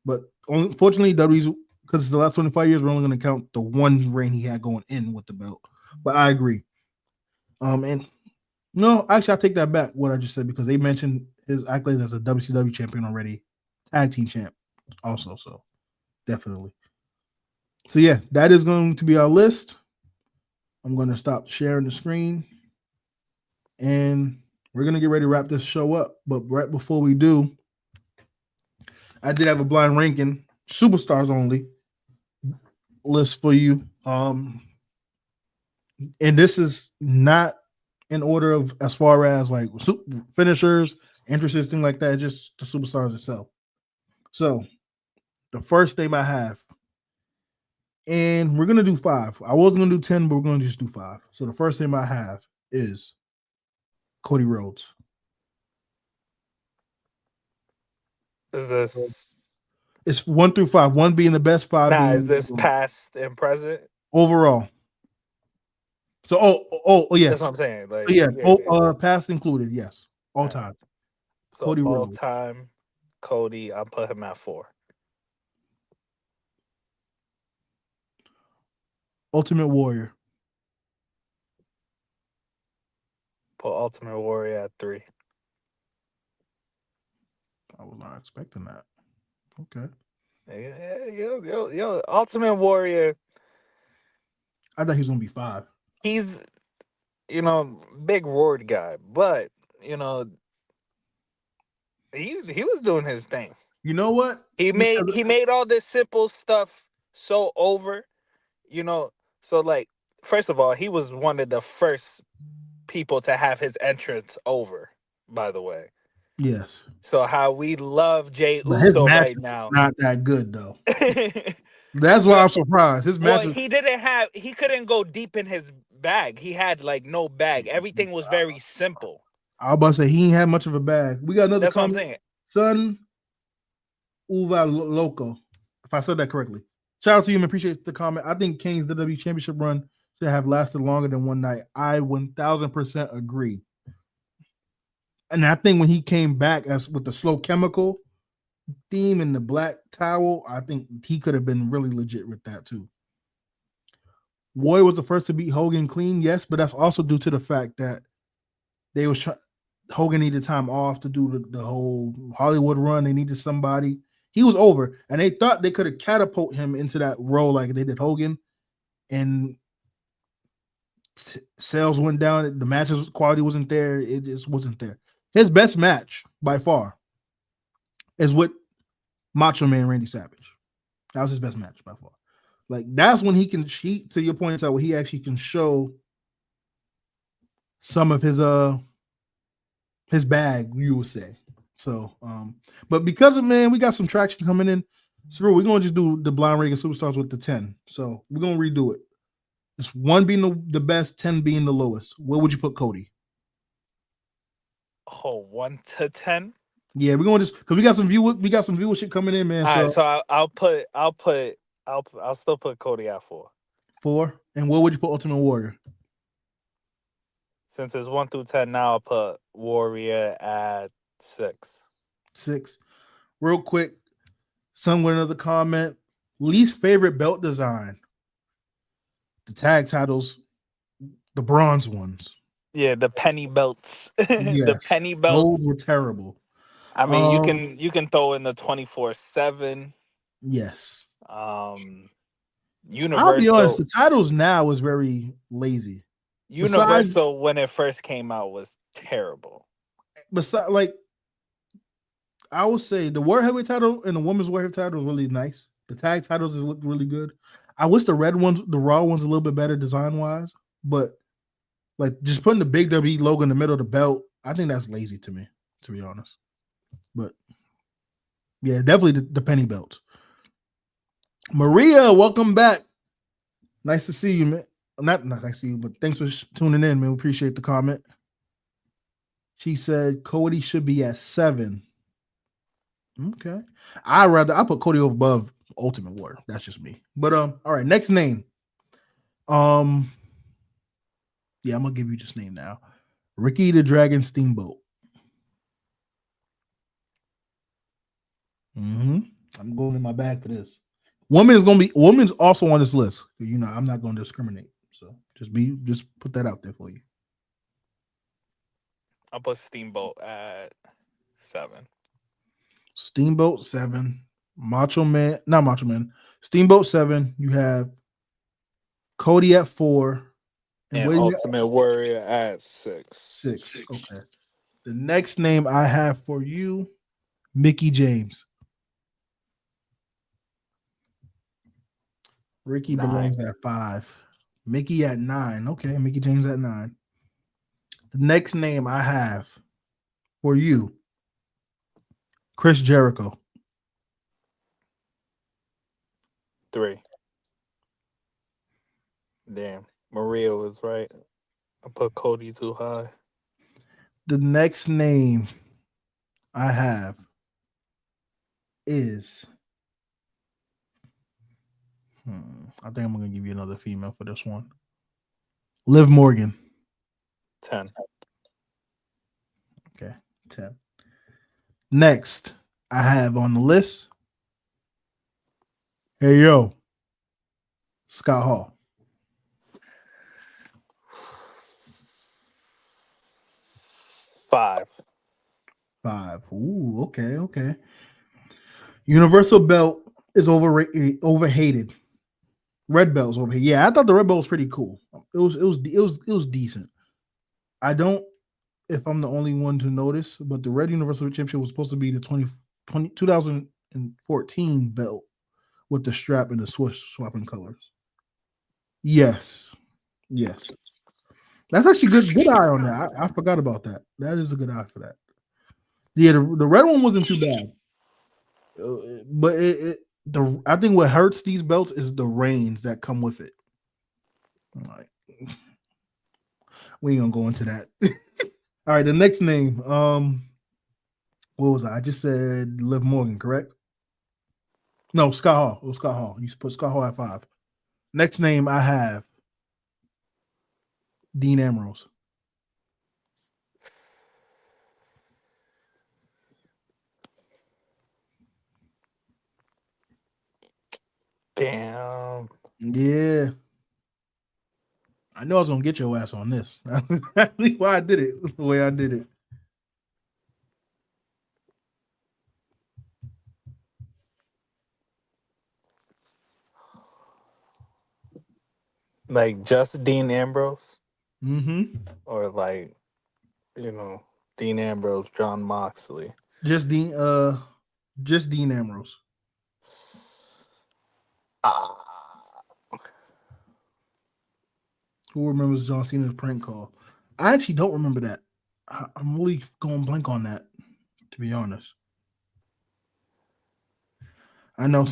But unfortunately, WWE's because the last 25 years we're only going to count the one reign he had going in with the belt. But I agree. And no, actually, I take that back. What I just said because they mentioned his accolades as a WCW champion already, tag team champ, also. So definitely. So yeah, that is going to be our list. I'm going to stop sharing the screen, and we're going to get ready to wrap this show up. But right before we do, I did have a blind ranking, superstars only list for you. And this is not in order of as far as like finishers, entrances, things like that. Just the superstars itself. So the first name I have, and we're gonna do 5. I was gonna do 10, but we're gonna just do 5. So the first name I have is Cody Rhodes. Is this It's 1 through 5. 1 being the best, 5 being is this past and present? overall. So yes, That's what I'm saying. Like past included, yes, all time. So Cody all Rhodes. time, Cody, I'll put him at 4. Ultimate Warrior. Put Ultimate Warrior at 3. I was not expecting that. Okay. Yo, Ultimate Warrior. I thought he was gonna be 5. He's, big roared guy, but he was doing his thing. You know what? He made all this simple stuff so over, So like, first of all, he was one of the first people to have his entrance over. By the way, Yes. so how we love Jey But his Uso match right now. not that good though. That's why I'm surprised. His match. Well, he couldn't go deep in his bag. He had like no bag. Everything was very simple. I was about to say he ain't had much of a bag. We got another That's comment. what I'm saying. Son Uva Loco. If I said that correctly. Shout out to you and appreciate the comment. I think Kane's WWE Championship run should have lasted longer than one night. I 1000% agree. And I think when he came back as with the slow chemical theme and the black towel, I think he could have been really legit with that too. Warrior was the first to beat Hogan clean, yes, but that's also due to the fact that they was Hogan needed time off to do the whole Hollywood run. They needed somebody. He was over, and they thought they could have catapulted him into that role like they did Hogan, and sales went down. The matches quality wasn't there. It just wasn't there. His best match by far is with Macho Man Randy Savage. That was his best match by far. Like that's when he can cheat, to your point, where he actually can show some of his bag, you would say. So, but because of we got some traction coming in. Screw, we're gonna just do the blind ranking superstars with the 10. So we're gonna redo it. It's 1 being the best, 10 being the lowest. Where would you put Cody? Oh, 1 to 10. Yeah, we're gonna just because we got some viewership coming in, man. All so right, so I'll still put Cody at 4. 4. And where would you put Ultimate Warrior? Since it's 1 through 10, now I'll put Warrior at 6. 6. Real quick, someone another comment. Least favorite belt design. The tag titles, the bronze ones. Yeah, the penny belts. Yes, the penny belts those were terrible. I mean, you can throw in the 24/7. Yes. Universal. I'll be honest, the titles now is very lazy. Universal, when it first came out, was terrible. Besides, like, I would say the World Heavyweight title and the Women's World Heavyweight title is really nice. The tag titles look really good. I wish the red ones, the Raw ones, a little bit better design wise, but like just putting the big WWE logo in the middle of the belt, I think that's lazy to me, to be honest. But yeah, definitely the penny belts. Maria, welcome back. Nice to see you, man. Not nice to see you, but thanks for tuning in, man. We appreciate the comment. She said Cody should be at 7. Okay. I put Cody above Ultimate Warrior. That's just me. But all right, next name. Yeah, I'm gonna give you this name now. Ricky the Dragon Steamboat. I'm going in my bag for this. Women's also on this list. I'm not gonna discriminate. So just put that out there for you. I'll put Steamboat at 7. Steamboat 7, not Macho Man. Steamboat 7. You have Cody at 4, And what do you got? Ultimate Warrior at 6. 6. Okay. The next name I have for you, Mickey James. Ricky 9. belongs at 5. Mickey at 9. Okay, Mickey James at 9. The next name I have for you, Chris Jericho. 3. Damn, Maria was right. I put Cody too high. The next name I have is I think I'm gonna give you another female for this one. Liv Morgan. 10. Okay, 10. Next, I have on the list. Hey yo, Scott Hall. 5. 5. Ooh, okay. Universal belt is overhated. Red belt is overhated. Yeah, I thought the red belt was pretty cool. It was decent. I don't, if I'm the only one to notice, but the red Universal Championship was supposed to be the 2014 belt with the strap and the swoosh swapping colors. Yes. That's actually good eye on that. I forgot about that. That is a good eye for that. Yeah, the red one wasn't too bad. But I think what hurts these belts is the reins that come with it. Like, we ain't gonna go into that. All right, the next name. What was I just said Liv Morgan, correct? No, Scott Hall. It was Scott Hall. You put Scott Hall at 5. Next name I have Dean Ambrose. Damn. Yeah. I know I was gonna get your ass on this. That's exactly why I did it the way I did it. Like just Dean Ambrose? Mm-hmm. Or like, Dean Ambrose, John Moxley. Just Dean Ambrose. Who remembers John Cena's prank call? I actually don't remember that. I'm really going blank on that, to be honest. I know.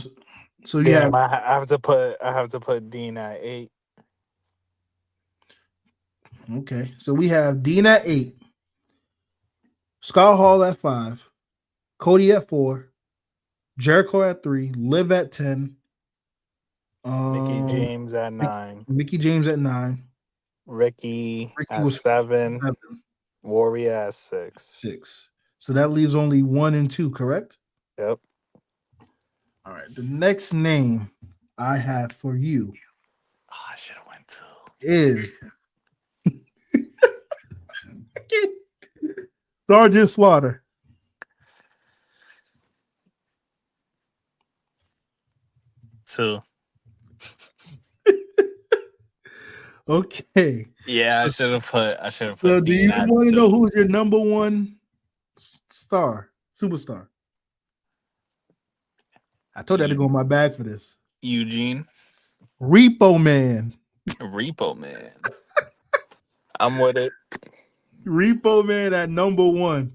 So Damn, yeah. I have to put Dean at 8. Okay. So we have Dean at 8, Scott Hall at 5, Cody at 4, Jericho at 3, Liv at 10, Mickey James at 9. Mickey James at 9. Ricky at was 7. Warrior at 6. 6. So that leaves only 1 and 2, correct? Yep. All right. The next name I have for you I should have went 2. is Sergeant Slaughter. Two. Okay. Yeah, I should have put. So do you want to know who's your number one superstar? I told you I had to go in my bag for this. Eugene. Repo Man. I'm with it. Repo Man at number 1.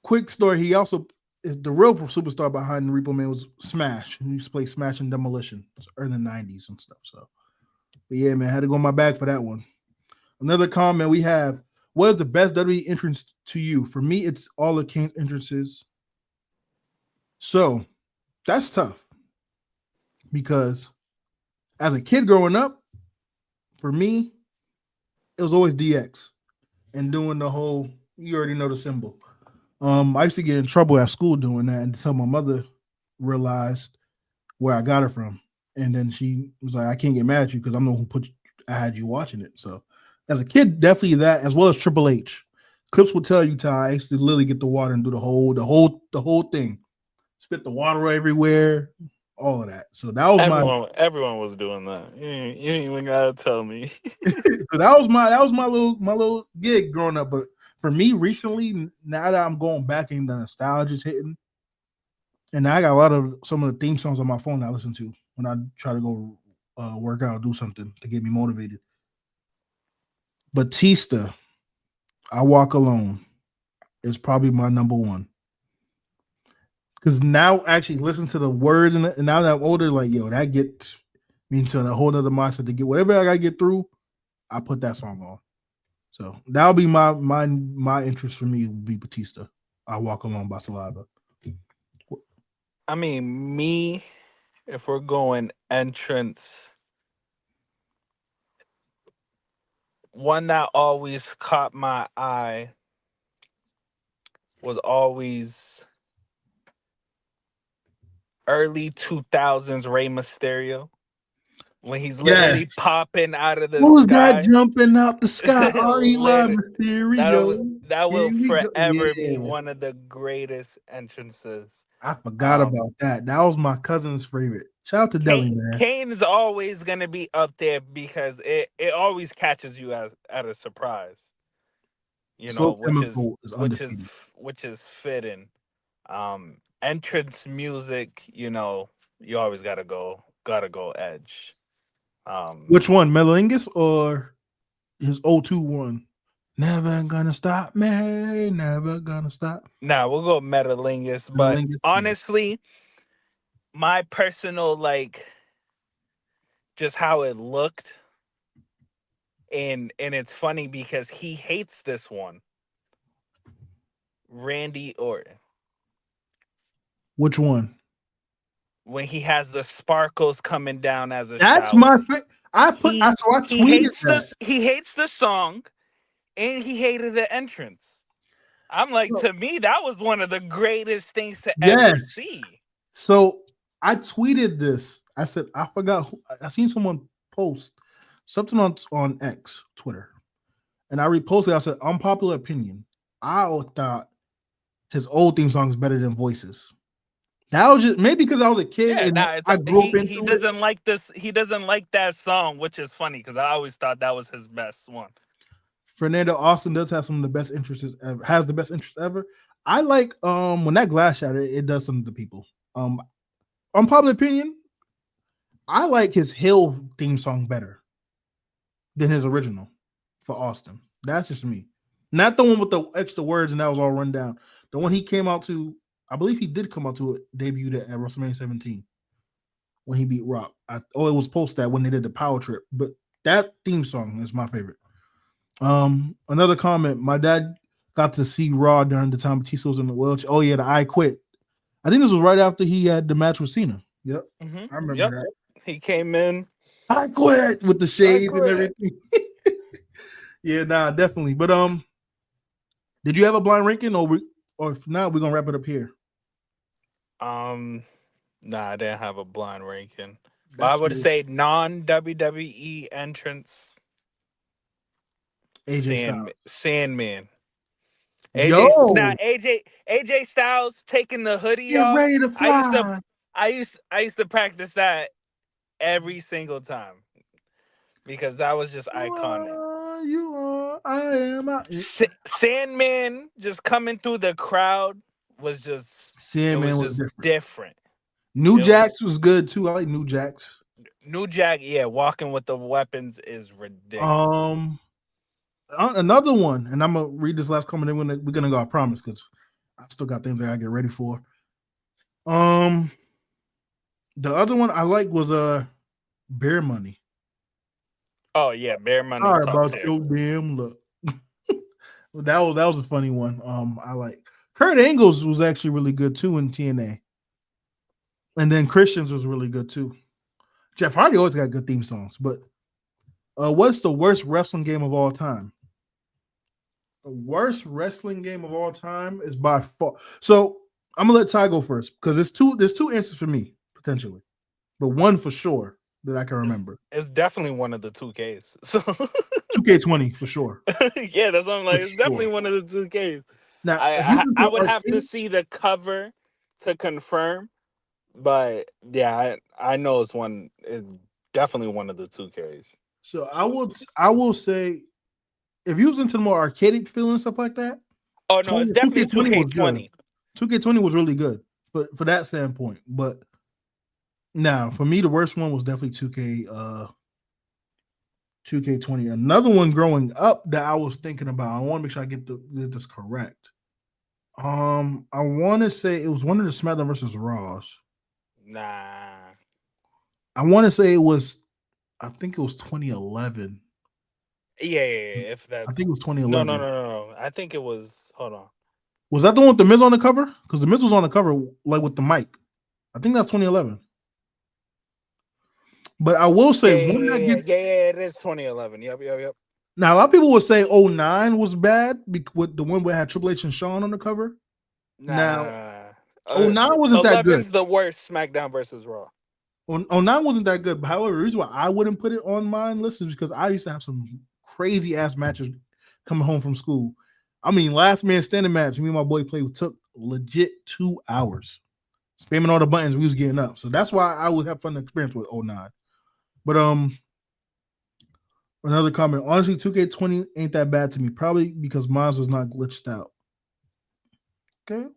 Quick story. He also is the real superstar behind Repo Man was Smash. He used to play Smash and Demolition in the 90s and stuff. So, but yeah, man, I had to go in my bag for that one. Another comment we have: what is the best WWE entrance to you? For me, it's all the King's entrances. So that's tough because as a kid growing up, for me, it was always DX and doing the whole, you already know the symbol. I used to get in trouble at school doing that until my mother realized where I got it from. And then she was like, I can't get mad at you because I'm the one who I had you watching it. So as a kid, definitely that, as well as Triple H. Clips will tell you, Ty, I used to literally get the water and do the whole thing. Spit the water everywhere, all of that. So that was Everyone was doing that. You ain't even gotta tell me. so that was my little gig growing up. But for me recently, now that I'm going back and the nostalgia's hitting, and I got a lot of some of the theme songs on my phone that I listen to when I try to go work out, do something to get me motivated. Batista, I Walk Alone is probably my number one. Because now actually listen to the words and now that I'm older, like, yo, that gets me into a whole other mindset to get whatever I gotta get through, I put that song on. So that'll be my interest for me would be Batista. I Walk Alone by Saliva. I mean, me, if we're going entrance, one that always caught my eye was always early 2000s Rey Mysterio. When he's literally popping out of the Who's sky. that jumping out the sky? Mysterio. That will forever be Yeah. one of the greatest entrances. I forgot about that. That was my cousin's favorite. Shout out to Deli, man. Kane is always gonna be up there because it always catches you at a surprise. You know, which is fitting. Entrance music, you know, you always gotta go Edge. Which one, Melalingus or his 02 one? Never gonna stop me, never gonna stop. Nah, we'll go Metalingus, but honestly, my personal just how it looked, and it's funny because he hates this one. Randy Orton. Which one? When he has the sparkles coming down as a That's shower. my I tweeted that. He hates the song, and he hated the entrance. I'm like, to me, that was one of the greatest things to ever see. So I tweeted this. I said, I forgot. I seen someone post something on X, Twitter, and I reposted. I said, unpopular opinion. I thought his old theme song is better than Voices. That was just maybe because I was a kid and I grew up into he doesn't like this. He doesn't like that song, which is funny because I always thought that was his best one. Fernando Austin does have some of the best interests ever. Has the best interest ever. I like when that glass shattered, it does something to people. Unpopular opinion, I like his Hill theme song better than his original for Austin. That's just me. Not the one with the extra words and that was all run down. The one he came out to. I believe he did come out to it, debuted at WrestleMania 17 when he beat Rock. It was post that when they did the Power Trip, but that theme song is my favorite. Another comment. My dad got to see Raw during the time Batista was in the wheelchair. Oh yeah, the I Quit. I think this was right after he had the match with Cena. Yep, I remember that. He came in. I quit with the shades and everything. Yeah, nah, definitely. But did you have a blind ranking, or if not, we're gonna wrap it up here. Nah, I didn't have a blind ranking. But I would say non-WWE entrance. Sandman. AJ Styles taking the hoodie off. Ready to fly. I used to practice that every single time because that was just iconic. Sandman just coming through the crowd was just Sandman was different. New Jax was good too. I like New Jax. New Jack, yeah, walking with the weapons is ridiculous. Another one, and I'm gonna read this last comment. Then we're gonna go. I promise, because I still got things that I get ready for. The other one I like was Bear Money. Oh yeah, Bear Money. Sorry about your damn luck. that was a funny one. I like Kurt Angle's was actually really good too in TNA, and then Christian's was really good too. Jeff Hardy always got good theme songs, but what's the worst wrestling game of all time? The worst wrestling game of all time is by far. So I'm gonna let Ty go first because there's two answers for me potentially. but one for sure that I can remember. It's definitely one of the 2Ks. So 2K20 for sure. yeah, that's what I'm like. For It's definitely sure. one of the 2Ks. Now, if you I prefer would have to arcade, see the cover to confirm, but yeah, I know it's one. It's definitely one of the 2Ks. so I will say if you was into the more arcade feel and stuff like that, Oh no, it's definitely 2K20 was good. 2K20. 2K20 was really good, but for that standpoint. But now for me, the worst one was definitely 2K20. Another one growing up that I was thinking about. I want to make sure I get this correct. I want to say it was one of the SmackDown versus Raws. Nah. I want to say it was. I think it was 2011. Yeah. If that. I think it was No. 2011. I think it was. Hold on. Was that the one with the Miz on the cover? Because the Miz was on the cover, like with the mic. I think that's 2011. But I will say, Yeah, it is 2011. Yep. Now, a lot of people would say 09 was bad with the one where it had Triple H and Shawn on the cover. Nah. 09 wasn't that good. 11's the worst SmackDown versus Raw. 09 wasn't that good. But however, the reason why I wouldn't put it on mine list is because I used to have some crazy ass matches coming home from school. I mean, last man standing match, me and my boy played took legit 2 hours. Spamming all the buttons, we was getting up. So that's why I would have fun experience with 09. But another comment. Honestly, 2K20 ain't that bad to me. Probably because mine was not glitched out. Okay.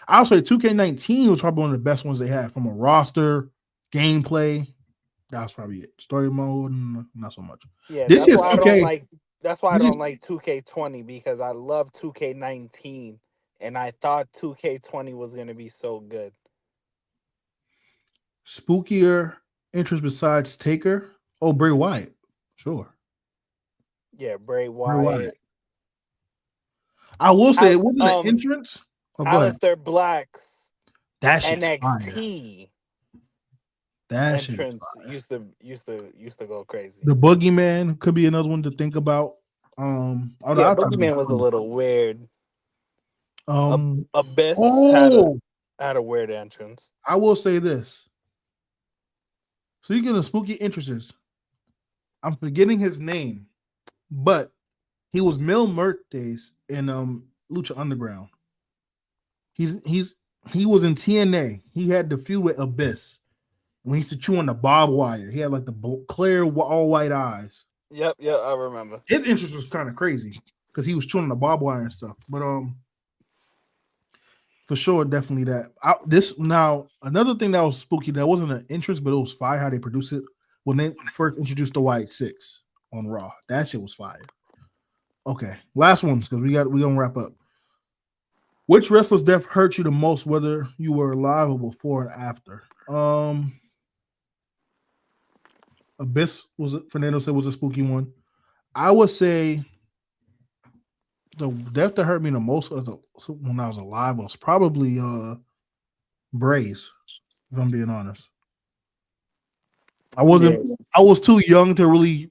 I'll say 2K19 was probably one of the best ones they had from a roster, gameplay. That was probably it. Story mode, not so much. Yeah, this that's why okay. I don't like 2K20 because I love 2K19 and I thought 2K20 was gonna be so good. Spookier interest besides Taker? Oh, Bray Wyatt. Sure. Yeah, Bray Wyatt. I will say it wasn't an entrance. Oh, Aleister Black's that shit's NXT fire. That entrance used to go crazy. The Boogeyman could be another one to think about. Boogeyman was a little weird. Abyss had a weird entrance. I will say this. Speaking of spooky entrances, I'm forgetting his name, but he was Mil Muertes in Lucha Underground. He was in TNA. He had the feud with Abyss. When he used to chew on the barbed wire, he had like the clear all white eyes. Yep, I remember. His interest was kind of crazy because he was chewing on the barbed wire and stuff. But for sure, definitely that. Now another thing that was spooky that wasn't an interest, but it was fire how they produced it when they first introduced the White Six on Raw. That shit was fire. Okay, last ones because we gonna wrap up. Which wrestler's death hurt you the most, whether you were alive or before and after? Abyss Fernando said was a spooky one. I would say the death that hurt me the most when I was alive was probably Bray's, if I'm being honest. I was too young to really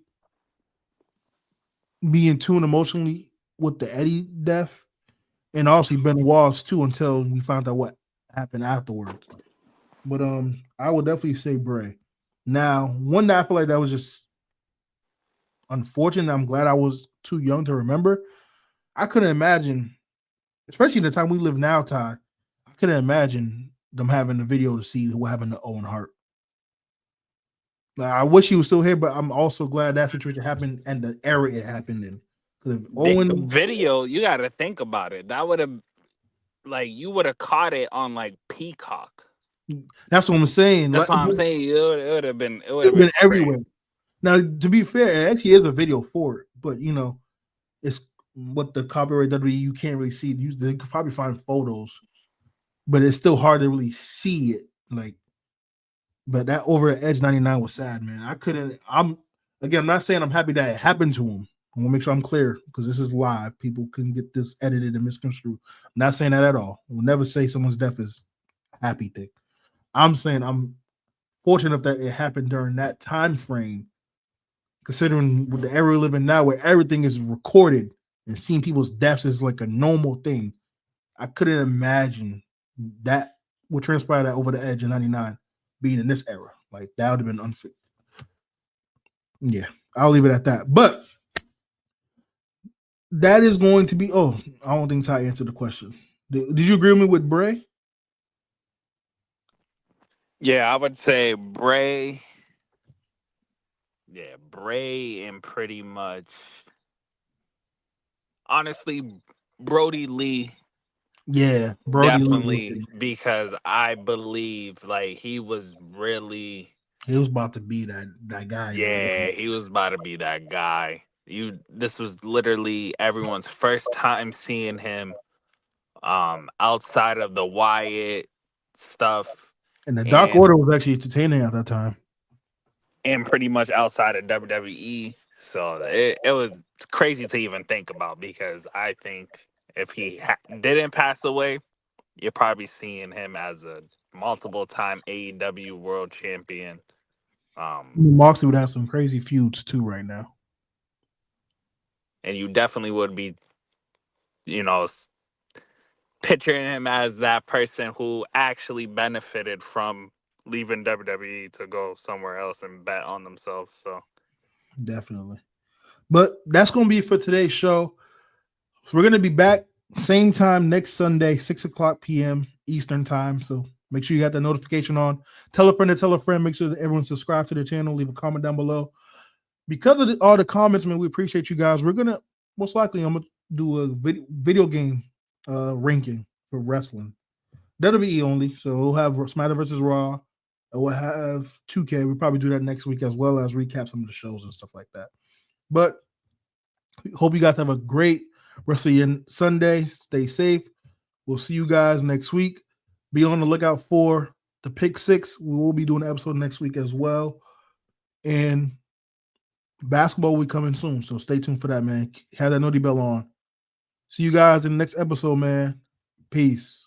be in tune emotionally with the Eddie death, and also Ben Walls too until we found out what happened afterwards. But I would definitely say Bray. Now, one that I feel like that was just unfortunate. I'm glad I was too young to remember. I couldn't imagine, especially the time we live now, Ty. I couldn't imagine them having the video to see what happened to Owen Hart. Now, I wish he was still here, but I'm also glad that situation happened and the era it happened in. The video, you got to think about it. That would have, you would have caught it on Peacock. That's what I'm saying. That's what I'm saying. It would have been everywhere. Now, to be fair, it actually is a video for it, but it's what the copyright WWE you can't really see. You could probably find photos, but it's still hard to really see it. But that Over the Edge 99 was sad, man. I'm not saying I'm happy that it happened to him. I want to make sure I'm clear because this is live. People can get this edited and misconstrued. I'm not saying that at all. We'll never say someone's death is a happy thing. I'm saying I'm fortunate that it happened during that time frame, considering with the era we live in now where everything is recorded and seeing people's deaths is like a normal thing. I couldn't imagine that would transpire that Over the Edge in 99 being in this era. Like that would have been unfair. Yeah, I'll leave it at that. But that is going to be. Oh, I don't think Ty answered the question. Did you agree with me with Bray? Yeah, I would say Bray. Yeah, Bray and pretty much, honestly, Brody Lee. Yeah, Brody Definitely, Lee. because I believe like he was really, He was about to be that guy, yeah, man. he was about to be that guy. This was literally everyone's first time seeing him outside of the Wyatt stuff And the Dark and Order was actually entertaining at that time. pretty much outside of WWE. So it was crazy to even think about because I think if he didn't pass away, you're probably seeing him as a multiple time AEW world champion. Moxley would have some crazy feuds too right now. And you definitely would be, you know, picturing him as that person who actually benefited from leaving WWE to go somewhere else and bet on themselves. So Definitely. But that's going to be it for today's show. So we're going to be back same time next Sunday, 6:00 p.m. Eastern time. So make sure you got the notification on. Tell a friend to tell a friend. Make sure that everyone subscribe to the channel. Leave a comment down below. Because of all the comments, man, we appreciate you guys. We're going to, most likely, I'm going to do a video game ranking for wrestling. WWE only. So we'll have SmackDown versus Raw. We'll have 2K. We'll probably do that next week as well as recap some of the shows and stuff like that. But hope you guys have a great rest of your Sunday. Stay safe. We'll see you guys next week. Be on the lookout for the Pick 6. We will be doing an episode next week as well. And basketball will be coming soon. So stay tuned for that, man. Have that noti bell on. See you guys in the next episode, man. Peace.